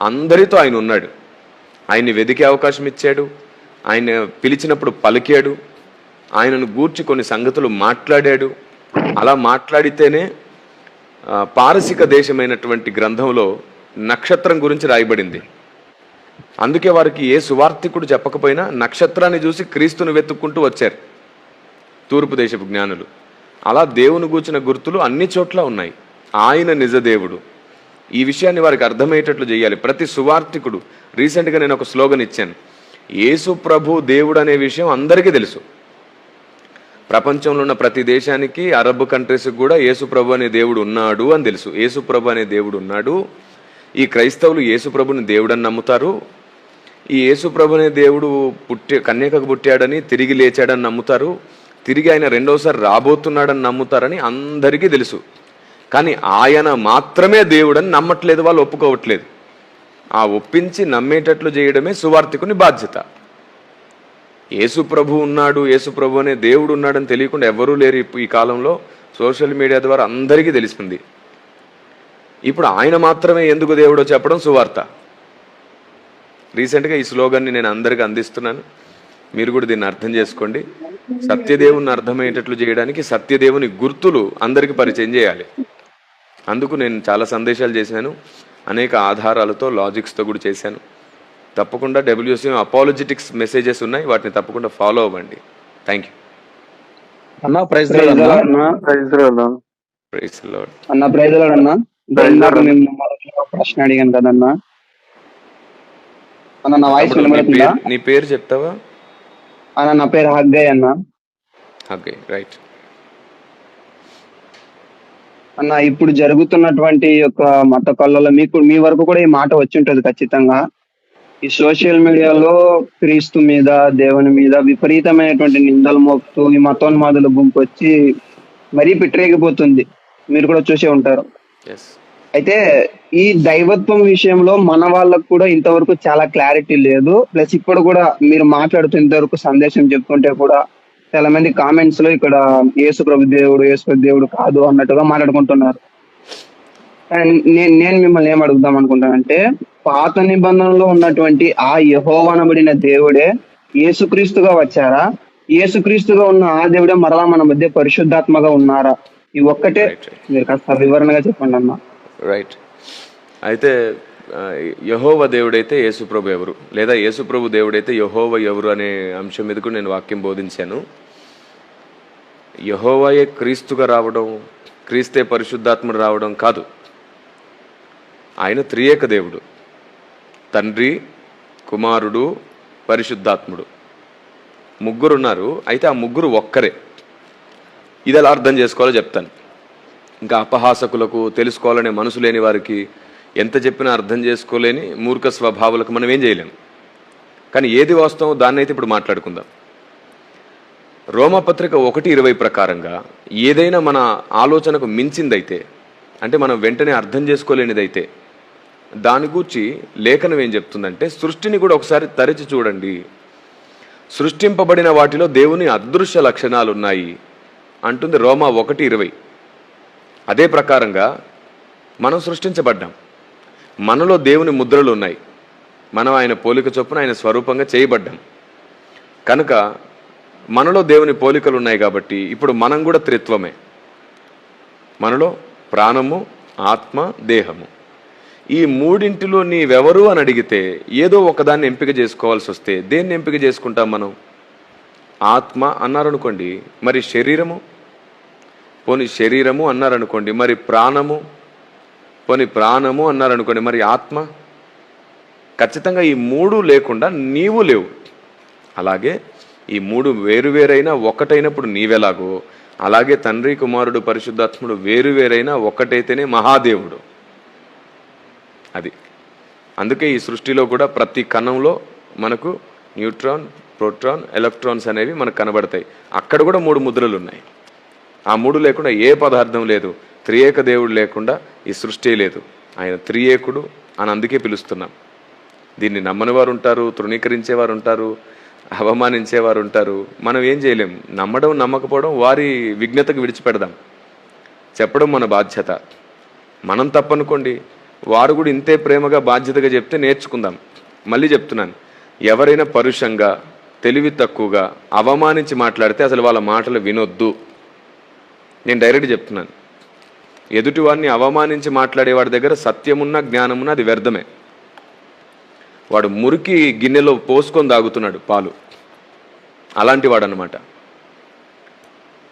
అందరితో ఆయన ఉన్నాడు. ఆయన్ని వెదికే అవకాశం ఇచ్చాడు, ఆయన పిలిచినప్పుడు పలికాడు, ఆయనను గూర్చి కొన్ని సంగతులు మాట్లాడాడు. అలా మాట్లాడితేనే పారసిక దేశమైనటువంటి గ్రంథంలో నక్షత్రం గురించి రాయబడింది. అందుకే వారికి ఏ సువార్తికుడు చెప్పకపోయినా నక్షత్రాన్ని చూసి క్రీస్తును వెతుక్కుంటూ వచ్చారు తూర్పు దేశపు జ్ఞానులు. అలా దేవుని గూర్చిన గుర్తులు అన్ని చోట్ల ఉన్నాయి. ఆయన నిజ దేవుడు. ఈ విషయాన్ని వారికి అర్థమయ్యేటట్లు చేయాలి. ప్రతి సువార్తికుడు, రీసెంట్గా నేను ఒక స్లోగన్ ఇచ్చాను, యేసు ప్రభు దేవుడు అనే విషయం అందరికీ తెలుసు. ప్రపంచంలో ఉన్న ప్రతి దేశానికి, అరబ్ కంట్రీస్కి కూడా యేసు ప్రభు అనే దేవుడు ఉన్నాడు అని తెలుసు. యేసు ప్రభు అనే దేవుడు ఉన్నాడు. ఈ క్రైస్తవులు యేసు ప్రభుని దేవుడని నమ్ముతారు. ఈ యేసు ప్రభు అనే దేవుడు కన్యకకు పుట్టాడని, తిరిగి లేచాడని నమ్ముతారు. తిరిగి ఆయన రెండోసారి రాబోతున్నాడని నమ్ముతారని అందరికీ తెలుసు. కానీ ఆయన మాత్రమే దేవుడని నమ్మట్లేదు, వాళ్ళు ఒప్పుకోవట్లేదు. ఆ ఒప్పించి నమ్మేటట్లు చేయడమే సువార్తికుని బాధ్యత. యేసు ప్రభు ఉన్నాడు, యేసు ప్రభు అనే దేవుడు ఉన్నాడని తెలియకుండా ఎవరూ లేరు ఈ కాలంలో. సోషల్ మీడియా ద్వారా అందరికీ తెలిసింది. ఇప్పుడు ఆయన మాత్రమే ఎందుకు దేవుడో చెప్పడం సువార్త. రీసెంట్గా ఈ స్లోగన్ని నేను అందరికీ అందిస్తున్నాను. మీరు కూడా దీన్ని అర్థం చేసుకోండి. సత్యదేవుని అర్థమయ్యేటట్లు చేయడానికి సత్యదేవుని గుర్తులు అందరికీ పరిచయం చేయాలి. అందుకు నేను చాలా సందేశాలు చేశాను, అనేక ఆధారాలతో, లాజిక్స్తో కూడా చేశాను. తప్పకుండా WCM అపాలజెటిక్స్ మెసేజెస్ ఉన్నాయి, వాటిని తప్పకుండా ఫాలో అవ్వండి. థ్యాంక్ యూ అన్న. ప్రైజ్ లార్డ్ అన్న. ప్రైజ్ లార్డ్ అన్న. ప్రైజ్ లార్డ్ అన్న. ఇందాక మేము మొదట్లో ప్రశ్న అడిగాను కదన్నా అన్న. నా వాయిస్ వినబడుతుందా? నీ పేరు చెప్తావా అన్న? నా పేరు హగ్గయ్ అన్న. హగ్గయ్, రైట్ అన్న. ఇప్పుడు జరుగుతున్నటువంటి యొక్క మత కళ్ళలో మీ వరకు కూడా ఈ మాట వచ్చి ఉంటుంది ఖచ్చితంగా. ఈ సోషల్ మీడియాలో క్రీస్తు మీద, దేవుని మీద విపరీతమైనటువంటి నిందలు మోపుతూ ఈ మతోన్మాదుల గుంపు వచ్చి మరీ పిట్రేగిపోతుంది. మీరు కూడా చూసే ఉంటారు. అయితే ఈ దైవత్వం విషయంలో మన వాళ్ళకు కూడా ఇంతవరకు చాలా క్లారిటీ లేదు. ప్లస్ ఇప్పుడు కూడా మీరు మాట్లాడుతూ ఇంతవరకు సందేశం చెప్తుంటే కూడా చాలా మంది కామెంట్స్ లో ఇక్కడ యేసు ప్రభు దేవుడు కాదు అన్నట్టుగా మాట్లాడుకుంటున్నారు. నేను మిమ్మల్ని ఏం అడుగుదాం అనుకుంటానంటే, పాత నిబంధనలో ఉన్నటువంటి ఆ యెహోవా అనబడిన దేవుడే యేసుక్రీస్తుగా వచ్చారా? యేసుక్రీస్తుగా ఉన్న ఆ దేవుడే మరలా మన మధ్య పరిశుద్ధాత్మగా ఉన్నారా? ఈ ఒక్కటే మీరు కాస్త వివరణగా చెప్పండి అన్న. రైట్. అయితే యెహోవా దేవుడైతే యేసుప్రభు ఎవరు, లేదా యేసుప్రభు దేవుడైతే యెహోవా ఎవరు అనే అంశం మీద కూడా నేను వాక్యం బోధించాను. యెహోవాయే క్రీస్తుగా రావడం, క్రీస్తే పరిశుద్ధాత్ముడు రావడం కాదు. ఆయన త్రియేక దేవుడు, తండ్రి, కుమారుడు, పరిశుద్ధాత్ముడు, ముగ్గురు ఉన్నారు. అయితే ఆ ముగ్గురు ఒక్కరే. ఇది ఎలా అర్థం చేసుకోవాలో చెప్తాను. ఇంకా అపహాసకులకు, తెలుసుకోవాలనే మనసు లేని వారికి, ఎంత చెప్పినా అర్థం చేసుకోలేని మూర్ఖ స్వభావాలకు మనం ఏం చేయలేం. కానీ ఏది వాస్తవం దాన్ని అయితే ఇప్పుడు మాట్లాడుకుందాం. రోమపత్రిక 1:20 ప్రకారంగా ఏదైనా మన ఆలోచనకు మించిందైతే, అంటే మనం వెంటనే అర్థం చేసుకోలేనిదైతే, దాని గురించి లేఖనం ఏం చెప్తుందంటే, సృష్టిని కూడా ఒకసారి తరచి చూడండి, సృష్టింపబడిన వాటిలో దేవుని అదృశ్య లక్షణాలు ఉన్నాయి అంటుంది రోమా 1:20. అదే ప్రకారంగా మనం సృష్టించబడ్డాం. మనలో దేవుని ముద్రలు ఉన్నాయి. మనం ఆయన పోలిక చొప్పున, ఆయన స్వరూపంగా చేయబడ్డాం. కనుక మనలో దేవుని పోలికలు ఉన్నాయి కాబట్టి ఇప్పుడు మనం కూడా త్రిత్వమే. మనలో ప్రాణము, ఆత్మ, దేహము, ఈ మూడింటిలో నీవెవరు అని అడిగితే ఏదో ఒకదాన్ని ఎంపిక చేసుకోవాల్సి వస్తే దేన్ని ఎంపిక చేసుకుంటాం మనం? ఆత్మ అన్నారనుకోండి, మరి శరీరము, పోనీ శరీరము అన్నారనుకోండి, మరి ప్రాణము, పోనీ ప్రాణము అన్నారనుకోండి, మరి ఆత్మ. ఖచ్చితంగా ఈ మూడు లేకుండా నీవు లేవు. అలాగే ఈ మూడు వేరువేరైనా ఒక్కటైనప్పుడు నీవెలాగో, అలాగే తండ్రి, కుమారుడు, పరిశుద్ధాత్ముడు వేరువేరైనా ఒక్కటైతేనే మహాదేవుడు. అది అందుకే ఈ సృష్టిలో కూడా ప్రతి కణంలో మనకు న్యూట్రాన్, ప్రోటాన్, ఎలక్ట్రాన్స్ అనేవి మనకు కనబడతాయి. అక్కడ కూడా 3 ముద్రలు ఉన్నాయి. ఆ 3 లేకుండా ఏ పదార్థం లేదు. త్రియేక దేవుడు లేకుండా ఈ సృష్టి లేదు. ఆయన త్రియేకుడు అని అందుకే పిలుస్తున్నాం. దీన్ని నమ్మని వారు ఉంటారు, తృణీకరించేవారు ఉంటారు, అవమానించేవారు ఉంటారు. మనం ఏం చేయలేం. నమ్మడం, నమ్మకపోవడం వారి విజ్ఞతకు విడిచిపెడదాం. చెప్పడం మన బాధ్యత. మనం తప్పనుకోండి, వారు కూడా ఇంతే ప్రేమగా, బాధ్యతగా చెప్తే నేర్చుకుందాం. మళ్ళీ చెప్తున్నాను, ఎవరైనా పరుషంగా, తెలివి తక్కువగా, అవమానించి మాట్లాడితే అసలు వాళ్ళ మాటలు వినొద్దు. నేను డైరెక్ట్ చెప్తున్నాను. ఎదుటి వారిని అవమానించి మాట్లాడేవాడి దగ్గర సత్యమున్నా, జ్ఞానమున్నా అది వ్యర్థమే. వాడు మురికి గిన్నెలో పోసుకొని తాగుతున్నాడు పాలు. అలాంటి వాడు అన్నమాట.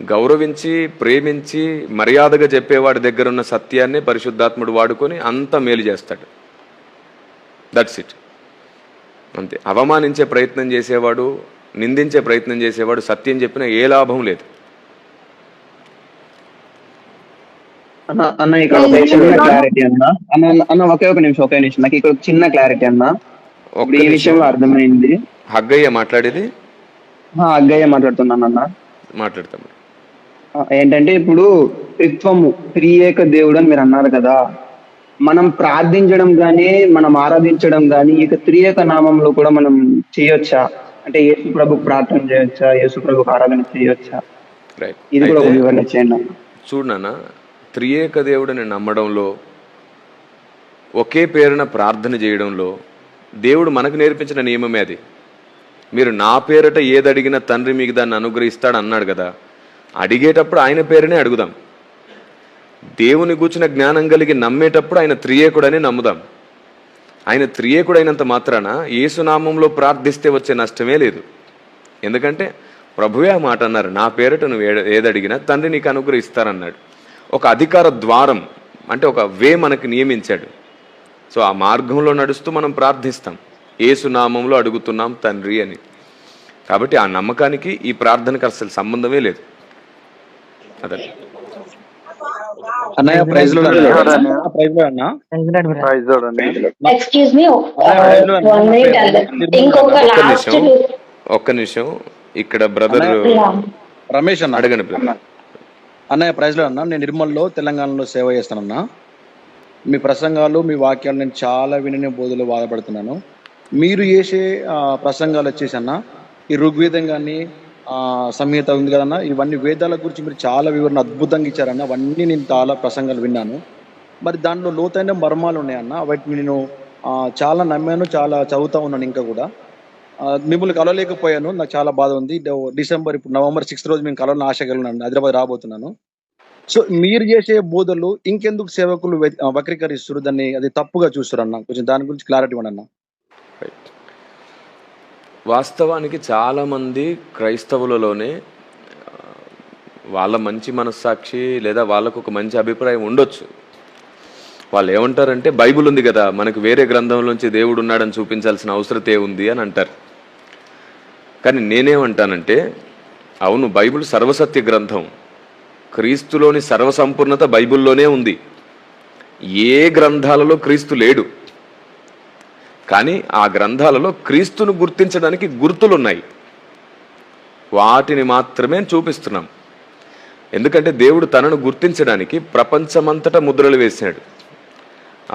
గౌరవించి ప్రేమించి మర్యాదగా చెప్పేవాడి దగ్గర ఉన్న సత్యాన్నే పరిశుద్ధాత్ముడు వాడుకొని అంత మేలు చేస్తాడు. దట్స్ ఇట్, అంతే. అవమానించే ప్రయత్నం చేసేవాడు, నిందించే ప్రయత్నం చేసేవాడు సత్యం చెప్పినా ఏ లాభం లేదు. అన్న ఇక్కడ ఒక చిన్న క్లారిటీ అన్న ఒకే ఒక నిమిషం నాకు ఇక్కడ చిన్న క్లారిటీ అన్న. ఈ విషయంలో అర్థమైంది. హగ్గయ్య మాట్లాడేది? అగ్గయ్య మాట్లాడుతున్నాను అన్న. మాట్లాడతాం. ఏంటంటే ఇప్పుడు త్రిత్వము త్రియేక దేవుడు అని మీరు అన్నారు కదా, మనం ప్రార్థించడం గానీ మనం ఆరాధించడం గానీ ఇక త్రియేక నామంలో కూడా మనం చేయొచ్చా? అంటే యేసు ప్రభు ప్రార్థన చేయొచ్చా, యేసు ప్రభు ఆరాధన చేయొచ్చా? ఇది కూడా ఒక వివరణ చేయండి. చూడనా, త్రియేక దేవుడిని నమ్మడంలో, ఒకే పేరున ప్రార్థన చేయడంలో దేవుడు మనకు నేర్పించిన నియమమే అది. మీరు నా పేరట ఏది అడిగినా తండ్రి మీకు దాన్ని అనుగ్రహిస్తాడు అన్నాడు కదా. అడిగేటప్పుడు ఆయన పేరునే అడుగుదాం. దేవుని కూర్చున్న జ్ఞానం కలిగి నమ్మేటప్పుడు ఆయన త్రియేకుడని నమ్ముదాం. ఆయన త్రియేకుడైనంత మాత్రాన యేసునామంలో ప్రార్థిస్తే వచ్చే నష్టమే లేదు. ఎందుకంటే ప్రభువే ఆ మాట అన్నారు, నా పేరట నువ్వు ఏదడిగినా తండ్రి నీకు అనుగ్రహిస్తారన్నాడు. ఒక అధికార ద్వారం అంటే ఒక వే మనకు నియమించాడు. సో ఆ మార్గంలో నడుస్తూ మనం ప్రార్థిస్తాం, యేసునామంలో అడుగుతున్నాం తండ్రి అని. కాబట్టి ఆ నమ్మకానికి ఈ ప్రార్థనకు అసలు సంబంధమే లేదు. అదే అన్నయ్య ప్రైజ్ లో అన్న. ఒక్క నిమిషం ఇక్కడ బ్రదర్ రమేష్ అన్న అడగండి. అన్నయ్య ప్రైజ్ లో అన్న, నేను నిర్మల్లో తెలంగాణలో సేవ చేస్తానన్నా. మీ ప్రసంగాలు మీ వాక్యాలు నేను చాలా విని బోధలు బాధపడుతున్నాను. మీరు చేసే ప్రసంగాలు వచ్చేసి అన్న, ఈ ఋగ్వేదం కానీ సంహిత ఉంది కదన్నా, ఇవన్నీ వేదాల గురించి మీరు చాలా వివరణ అద్భుతంగా ఇచ్చారన్న. అవన్నీ నేను చాలా ప్రసంగాలు విన్నాను. మరి దాంట్లో లోతైన మర్మాలు ఉన్నాయన్న. వాటిని నేను చాలా నమ్మాను, చాలా చదువుతా ఉన్నాను. ఇంకా కూడా మిమ్మల్ని కలవలేకపోయాను, నాకు చాలా బాధ ఉంది. డిసెంబర్ ఇప్పుడు నవంబర్ 6 రోజు మేము కలవాలని ఆశ కలిగినాను, హైదరాబాద్ రాబోతున్నాను. సో మీరు చేసే బోధలు ఇంకెందుకు సేవకులు వక్రీకరిస్తారు, దాన్ని అది తప్పుగా చూస్తారు అన్న? కొంచెం దాని గురించి క్లారిటీ ఇవ్వండి అన్న. వాస్తవానికి చాలామంది క్రైస్తవులలోనే వాళ్ళ మంచి మనస్సాక్షి లేదా వాళ్ళకు ఒక మంచి అభిప్రాయం ఉండొచ్చు. వాళ్ళు ఏమంటారంటే బైబుల్ ఉంది కదా, మనకు వేరే గ్రంథంలోంచి దేవుడు ఉన్నాడని చూపించాల్సిన అవసరతే ఉంది అని అంటారు. కానీ నేనేమంటానంటే, అవును బైబుల్ సర్వసత్య గ్రంథం, క్రీస్తులోని సర్వసంపూర్ణత బైబుల్లోనే ఉంది. ఏ గ్రంథాలలో క్రీస్తు లేడు, కానీ ఆ గ్రంథాలలో క్రీస్తును గుర్తించడానికి గుర్తులున్నాయి. వాటిని మాత్రమే చూపిస్తున్నాం. ఎందుకంటే దేవుడు తనను గుర్తించడానికి ప్రపంచమంతటా ముద్రలు వేశాడు.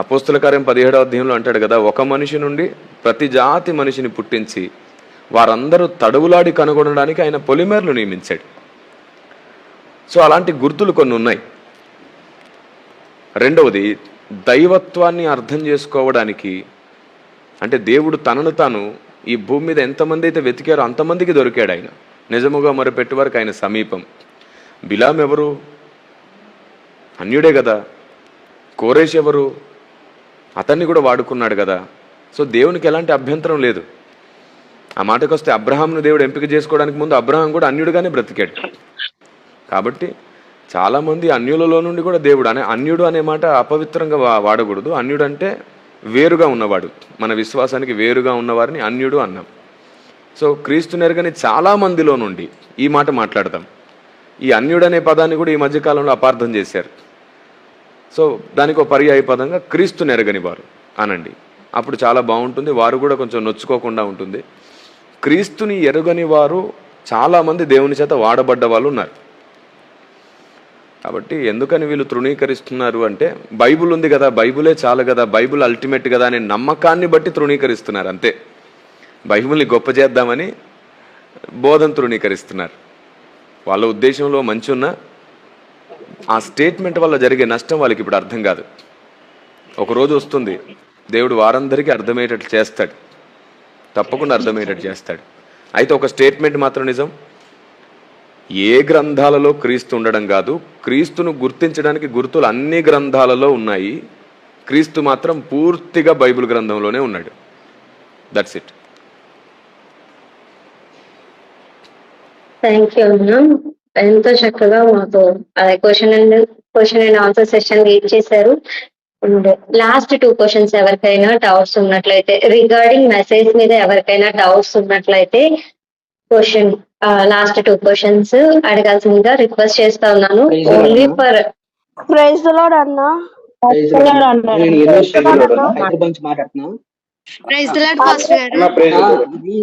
అపోస్తుల కార్యం 17వ అధ్యాయంలో అంటాడు కదా, ఒక మనిషి నుండి ప్రతి జాతి మనిషిని పుట్టించి వారందరూ తడవులాడి కనుగొనడానికి ఆయన పొలిమేర్లు నియమించాడు. సో అలాంటి గుర్తులు కొన్ని ఉన్నాయి. రెండవది, దైవత్వాన్ని అర్థం చేసుకోవడానికి, అంటే దేవుడు తనను తాను ఈ భూమి మీద ఎంతమంది అయితే వెతికారో అంతమందికి దొరికాడు ఆయన. నిజముగా మొరపెట్టే వరకు ఆయన సమీపం. బిలాం ఎవరు? అన్యుడే కదా. కోరేష్ ఎవరు? అతన్ని కూడా వాడుకున్నాడు కదా. సో దేవునికి ఎలాంటి అభ్యంతరం లేదు. ఆ మాటకు వస్తే అబ్రహాంను దేవుడు ఎంపిక చేసుకోవడానికి ముందు అబ్రహాం కూడా అన్యుడుగానే బ్రతికాడు. కాబట్టి చాలామంది అన్యులలో నుండి కూడా దేవుడు అన్యుడు అనే మాట అపవిత్రంగా వాడకూడదు. అన్యుడు అంటే వేరుగా ఉన్నవాడు, మన విశ్వాసానికి వేరుగా ఉన్నవారిని అన్యుడు అన్నాం. సో క్రీస్తు నెరగని చాలామందిలో నుండి ఈ మాట మాట్లాడతాం. ఈ అన్యుడు అనే పదాన్ని కూడా ఈ మధ్యకాలంలో అపార్థం చేశారు. సో దానికి ఒక పర్యాయ పదంగా క్రీస్తు నెరగని వారు అనండి, అప్పుడు చాలా బాగుంటుంది. వారు కూడా కొంచెం నొచ్చుకోకుండా ఉంటుంది. క్రీస్తుని ఎరుగని వారు చాలామంది దేవుని చేత వాడబడ్డ వాళ్ళు ఉన్నారు. కాబట్టి ఎందుకని వీళ్ళు తృణీకరిస్తున్నారు అంటే, బైబుల్ ఉంది కదా, బైబులే చాలు కదా, బైబుల్ అల్టిమేట్ కదా అనే నమ్మకాన్ని బట్టి తృణీకరిస్తున్నారు అంతే. బైబుల్ని గొప్ప చేద్దామని బోధన తృణీకరిస్తున్నారు. వాళ్ళ ఉద్దేశంలో మంచి ఉన్నా ఆ స్టేట్మెంట్ వల్ల జరిగే నష్టం వాళ్ళకి ఇప్పుడు అర్థం కాదు. ఒకరోజు వస్తుంది, దేవుడు వారందరికీ అర్థమయ్యేటట్లు చేస్తాడు, తప్పకుండా అర్థమయ్యేటట్టు చేస్తాడు. అయితే ఒక స్టేట్మెంట్ మాత్రం నిజం, ఏ గ్రంథాలలో క్రీస్తు ఉండడం కాదు, క్రీస్తును గుర్తించడానికి గుర్తులు అన్ని గ్రంథాలలో ఉన్నాయి. క్రీస్తు మాత్రం పూర్తిగా బైబిల్ గ్రంథంలోనే ఉన్నాడు. That's it. థ్యాంక్ యూ అన్న. ఎంతో చక్కగా మాకు question and answer session lead చేశారు. అండ్ లాస్ట్ 2 క్వశ్చన్స్ ఎవరికైనా డౌట్స్ ఉన్నట్లయితే, రిగార్డింగ్ మెసేజ్ మీద ఎవరికైనా డౌట్స్ ఉన్నట్లయితే లాస్ట్ 2 క్వశ్చన్స్ అడగాల్సిందిగా రిక్వెస్ట్ చేస్తా ఉన్నాను. Only for praise the lord అన్న. హైదరాబాద్ నుంచి మాట్లాడుతున్నా. ప్రైజ్ ద లార్డ్ పాస్టర్ గారు. ఇది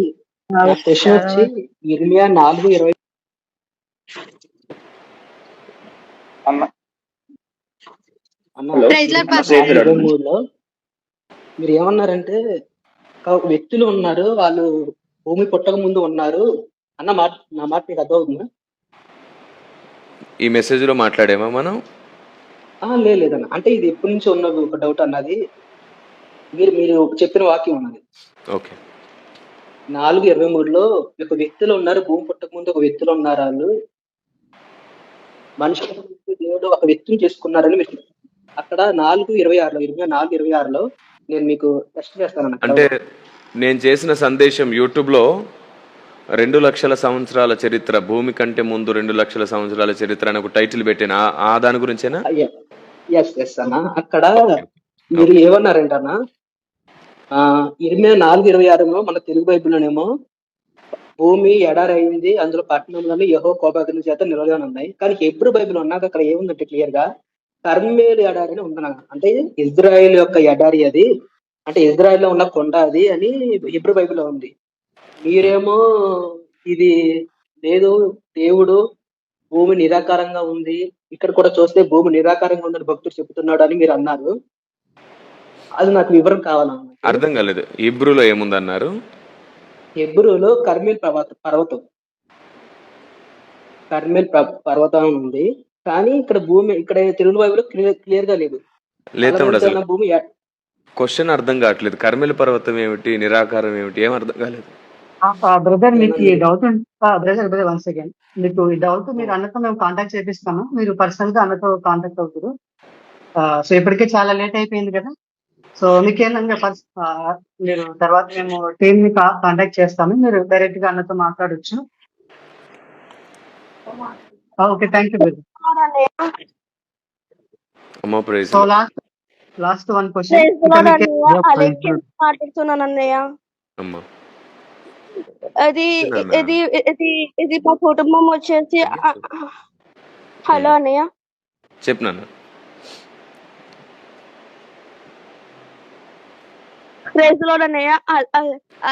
నా క్వశ్చన్ వచ్చి ఇర్మియా 4:20 ప్రైజ్ ద లార్డ్ పాస్టర్ గారు. 23లో మీరు ఏమన్నారంటే ఒక వ్యక్తులు ఉన్నారు, వాళ్ళు భూమి పుట్టక ముందు ఉన్నారు అన్న మాట. నా మాట మీకు అర్థమవుతుందా? ఈ మెసేజ్లో మాట్లాడేమా మనం? లేదన్న, అంటే ఇది ఎప్పటి నుంచి ఉన్న ఒక డౌట్ అన్నది. మీరు చెప్పిన వాక్యం ఉన్నది ఓకే. 4:23లో ఒక వ్యక్తులు ఉన్నారు, భూమి పుట్టక ముందు ఒక వ్యక్తులు ఉన్నారు, వాళ్ళు మనుషుల దేవుడు ఒక వ్యక్తిని చేసుకున్నారని మీరు అక్కడ 4:26లో ఇర్మియా 4:26లో నేను మీకు టెస్ట్ చేస్తాను. అంటే నేను చేసిన సందేశం యూట్యూబ్లో 2 లక్షల సంవత్సరాల చరిత్ర, భూమి కంటే ముందు 2 లక్షల సంవత్సరాల చరిత్ర అని ఒక టైటిల్ పెట్టాను. ఆ దాని గురించేనా? ఎస్ అన్న. అక్కడ మీరు ఏమన్నారంటన్నా, ఇర్మియా 4:26లో మన తెలుగు బైబిల్లోనేమో భూమి ఎడారి అయింది, అందులో పట్టణంలోనే యెహోవా కోపాగ్ని చేత నిలవని ఉన్నాయి. కానీ హెబ్రూ బైబిల్ ఉన్నాక అక్కడ ఏముందంటే క్లియర్ గా కర్మేలు ఎడారి అని ఉందన్న. అంటే ఇజ్రాయెల్ యొక్క ఎడారి అది, అంటే ఇజ్రాయెల్ లో ఉన్న కొండ అది అని హెబ్రూ బైబిల్లో ఉంది. మీరేమో ఇది లేదు, దేవుడు భూమి నిరాకారంగా ఉంది, ఇక్కడ కూడా చూస్తే భూమి నిరాకారంగా ఉందని భక్తుడు చెబుతున్నాడు అని మీరు అన్నారు. అది నాకు వివరం కావాలన్నా. అర్థం కాలేదు. హెబ్రూలో ఏముందన్నారు? హెబ్రూలో కర్మేల్ పర్వతం పర్వతం ఉంది, కానీ ఇక్కడ భూమి, ఇక్కడ తెలుగు బైబిల్లో క్లియర్ గా లేదు. భూమి క్వశ్చన్ అర్థం కావట్లేదు. కర్మేల్ పర్వతం ఏమిటి, నిరాకారం ఏమిటి, ఏం అర్థం కాలేదు. బ్రదర్ మీకు ఈ డౌట్ బ్రదర్ వన్స్ అగైన్ మీకు ఈ డౌట్ మీరు అన్నతో మేము కాంటాక్ట్ చేపిస్తాము. మీరు పర్సనల్ గా అన్నతో కాంటాక్ట్ అవుతారు. సో ఇప్పటికే చాలా లేట్ అయిపోయింది కదా. సో మీకేంటంటే మీరు తర్వాత మేము టీమ్ ని కాంటాక్ట్ చేస్తాము. మీరు డైరెక్ట్ గా అన్నతో మాట్లాడొచ్చు. Okay, thank you brother. So last 1 question మాట్లాడుతున్నాను అన్నయ్య. ఇది మా కుటుంబం వచ్చేసి. హలో అన్నయ్య. చెప్పు. ప్రైజ్ ది లార్డ్ అన్నయ్య.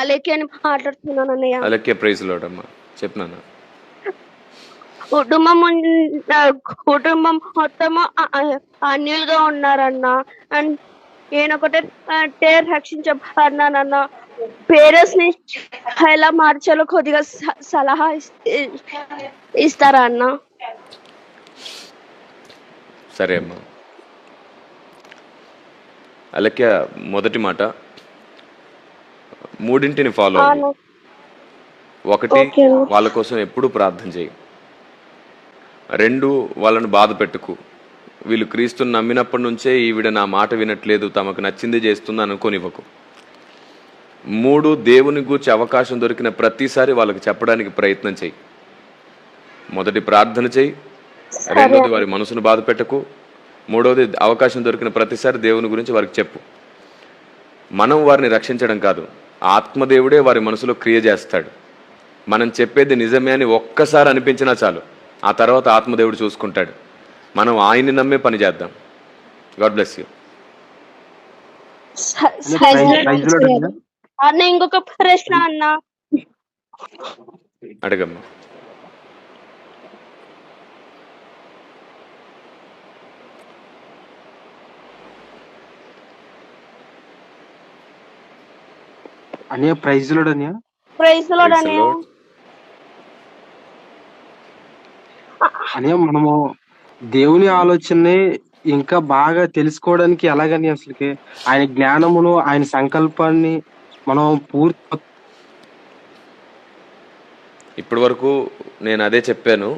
అలేఖ్య అని మాట్లాడుతున్నాను అన్నయ్య. అలేఖ్య, ప్రైజ్ ది లార్డ్ అమ్మా. చెప్పు. కుటుంబం మొత్తము అన్యులుగా ఉన్నారన్న. అండ్ నేనొకటే రక్షించబడినానన్న. పేరెంట్స్ ని ఎలా మార్చాలో కొద్దిగా సలహా ఇస్తారా అన్న? సరే అమ్మా. అలక్య, మొదటి మాట 3 ఫాలో అవ్వు. 1, వాళ్ళ కోసం ఎప్పుడు ప్రార్థన చేయి. 2, వాళ్ళను బాధ పెట్టుకు. వీళ్ళు క్రీస్తుని నమ్మినప్పటి నుంచే ఈవిడ నా మాట వినట్లేదు, తమకు నచ్చింది చేస్తుంది అనుకోనివ్వకు. 3, దేవుని గూర్చి అవకాశం దొరికిన ప్రతిసారి వాళ్ళకి చెప్పడానికి ప్రయత్నం చేయి. మొదటి ప్రార్థన చేయి, 2ది వారి మనసును బాధ పెట్టకు, 3వది అవకాశం దొరికిన ప్రతిసారి దేవుని గురించి వారికి చెప్పు. మనం వారిని రక్షించడం కాదు, ఆత్మదేవుడే వారి మనసులో క్రియ చేస్తాడు. మనం చెప్పేది నిజమే అని ఒక్కసారి అనిపించినా చాలు, ఆ తర్వాత ఆత్మదేవుడు చూసుకుంటాడు. మనం ఆయన్ని నమ్మే పని చేద్దాం. God bless you. అన్న ఇంకొక ప్రశ్న అన్న. అడగమ్మా. అన్నయ్య ప్రైజ్ ది లార్డ్ అన్నయ్య. ప్రైజ్ ది లార్డ్ అన్నయ్య. అన్నయ్య మనము దేవుని ఆలోచనని ఇంకా బాగా తెలుసుకోవడానికి ఎలాగని అసలుకి ఆయన జ్ఞానమును ఆయన సంకల్పాన్ని మనం పూర్తి. ఇప్పటి వరకు నేను అదే చెప్పాను.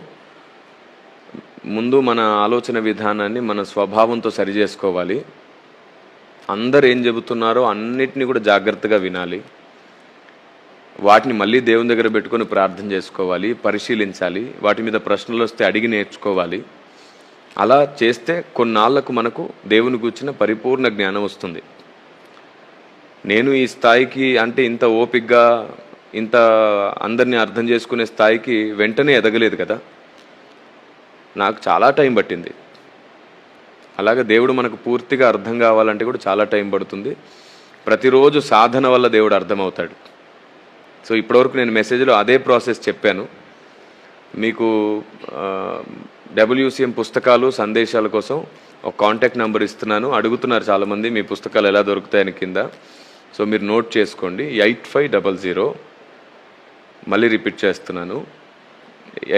ముందు మన ఆలోచన విధానాన్ని మన స్వభావంతో సరి చేసుకోవాలి. అందరు ఏం చెబుతున్నారో అన్నిటినీ కూడా జాగ్రత్తగా వినాలి. వాటిని మళ్ళీ దేవుని దగ్గర పెట్టుకొని ప్రార్థన చేసుకోవాలి, పరిశీలించాలి, వాటి మీద ప్రశ్నలు వస్తే అడిగి నేర్చుకోవాలి. అలా చేస్తే కొన్నాళ్లకు మనకు దేవుని గురించిన పరిపూర్ణ జ్ఞానం వస్తుంది. నేను ఈ స్థాయికి అంటే ఇంత ఓపికగా ఇంత అందరినీ అర్థం చేసుకునే స్థాయికి వెంటనే ఎదగలేదు కదా, నాకు చాలా టైం పట్టింది. అలాగే దేవుడు మనకు పూర్తిగా అర్థం కావాలంటే కూడా చాలా టైం పడుతుంది. ప్రతిరోజు సాధన వల్ల దేవుడు అర్థమవుతాడు. సో ఇప్పటివరకు నేను మెసేజ్లో అదే ప్రాసెస్ చెప్పాను. మీకు WCM పుస్తకాలు సందేశాల కోసం ఒక కాంటాక్ట్ నెంబర్ ఇస్తున్నాను. అడుగుతున్నారు చాలామంది మీ పుస్తకాలు ఎలా దొరుకుతాయని కింద. సో మీరు నోట్ చేసుకోండి, 8500, మళ్ళీ రిపీట్ చేస్తున్నాను,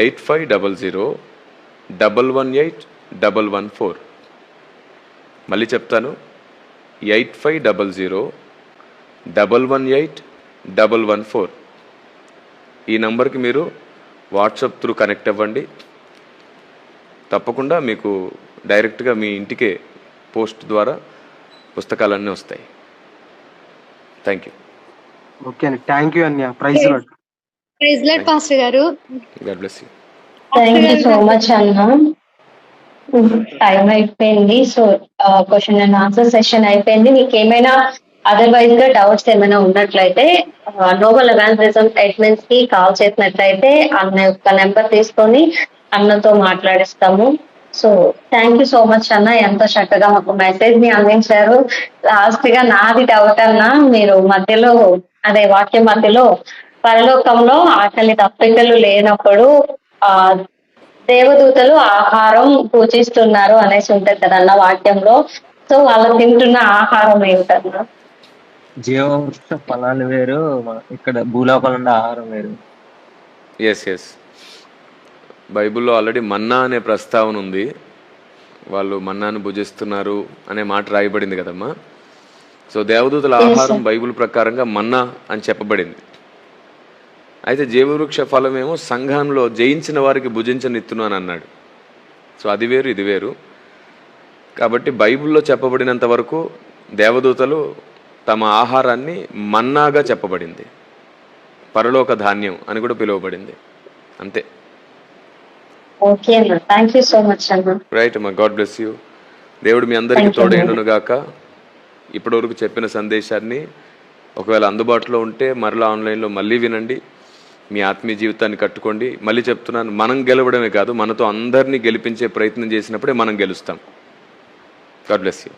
8500-118-114. మళ్ళీ చెప్తాను, 8500-118-114. ఈ నంబర్కి మీరు వాట్సాప్ త్రూ కనెక్ట్ అవ్వండి. తప్పకుండా మీకు డైరెక్ట్గా మీ ఇంటికే పోస్ట్ ద్వారా పుస్తకాలన్నీ వస్తాయి. Thank you. ఓకే అండి, థ్యాంక్ యూ అన్య. Praise lord. Praise Lord pastor గారు. God bless you. Thank you so much అన్న. టైం అయిపోయింది. So question and answer session అయిపోయింది. మీకు ఏమైనా అదర్వైజ్ గా డౌట్స్ ఏమైనా ఉన్నట్లయితే నోబల్ ఎవాంజలిజం అడ్మిన్స్ కి కాల్ చేసినట్లయితే అన్న యొక్క నెంబర్ తీసుకొని అన్నతో మాట్లాడిస్తాము. So thank you so much అన్న, ఎంతో చక్కగా మాకు మెసేజ్ ని అందించారు. లాస్ట్ గా నాది డౌట్ అన్న, మీరు మధ్యలో అదే వాక్యం మధ్యలో పరలోకంలో ఆకలి దప్పికలు లేనప్పుడు దేవదూతలు ఆహారం పూజిస్తున్నారు అనేసి ఉంటది కదన్న వాక్యంలో. సో వాళ్ళు తింటున్న ఆహారం ఏమిటన్నా? జీవవృక్ష ఫలాలు వేరు, ఇక్కడ భూలోకంలో ఉండే ఆహారం వేరు. ఎస్ బైబిల్లో ఆల్రెడీ మన్నా అనే ప్రస్తావన ఉంది. వాళ్ళు మన్నాను భుజిస్తున్నారు అనే మాట రాయబడింది కదమ్మా. సో దేవదూతల ఆహారం బైబిల్ ప్రకారంగా మన్నా అని చెప్పబడింది. అయితే జీవవృక్ష ఫలమేమో సంఘంలో జయించిన వారికి భుజించనిత్తును అని అన్నాడు. సో అది వేరు ఇది వేరు. కాబట్టి బైబిల్లో చెప్పబడినంత వరకు దేవదూతలు తమ ఆహారాన్ని మన్నాగా చెప్పబడింది, పరలోక ధాన్యం అని కూడా పిలువబడింది. అంతే. ఓకే అన్న, థ్యాంక్ యూ సో మచ్ అన్న. రైట్ అమ్మా, గాడ్ బ్లెస్ యూ. దేవుడు మీ అందరికీ తోడేండును గాక. ఇప్పటివరకు చెప్పిన సందేశాన్ని ఒకవేళ అందుబాటులో ఉంటే మరలా ఆన్లైన్లో మళ్ళీ వినండి, మీ ఆత్మీయ జీవితాన్ని కట్టుకోండి. మళ్ళీ చెప్తున్నాను, మనం గెలవడమే కాదు, మనతో అందరినీ గెలిపించే ప్రయత్నం చేసినప్పుడే మనం గెలుస్తాం. God bless you.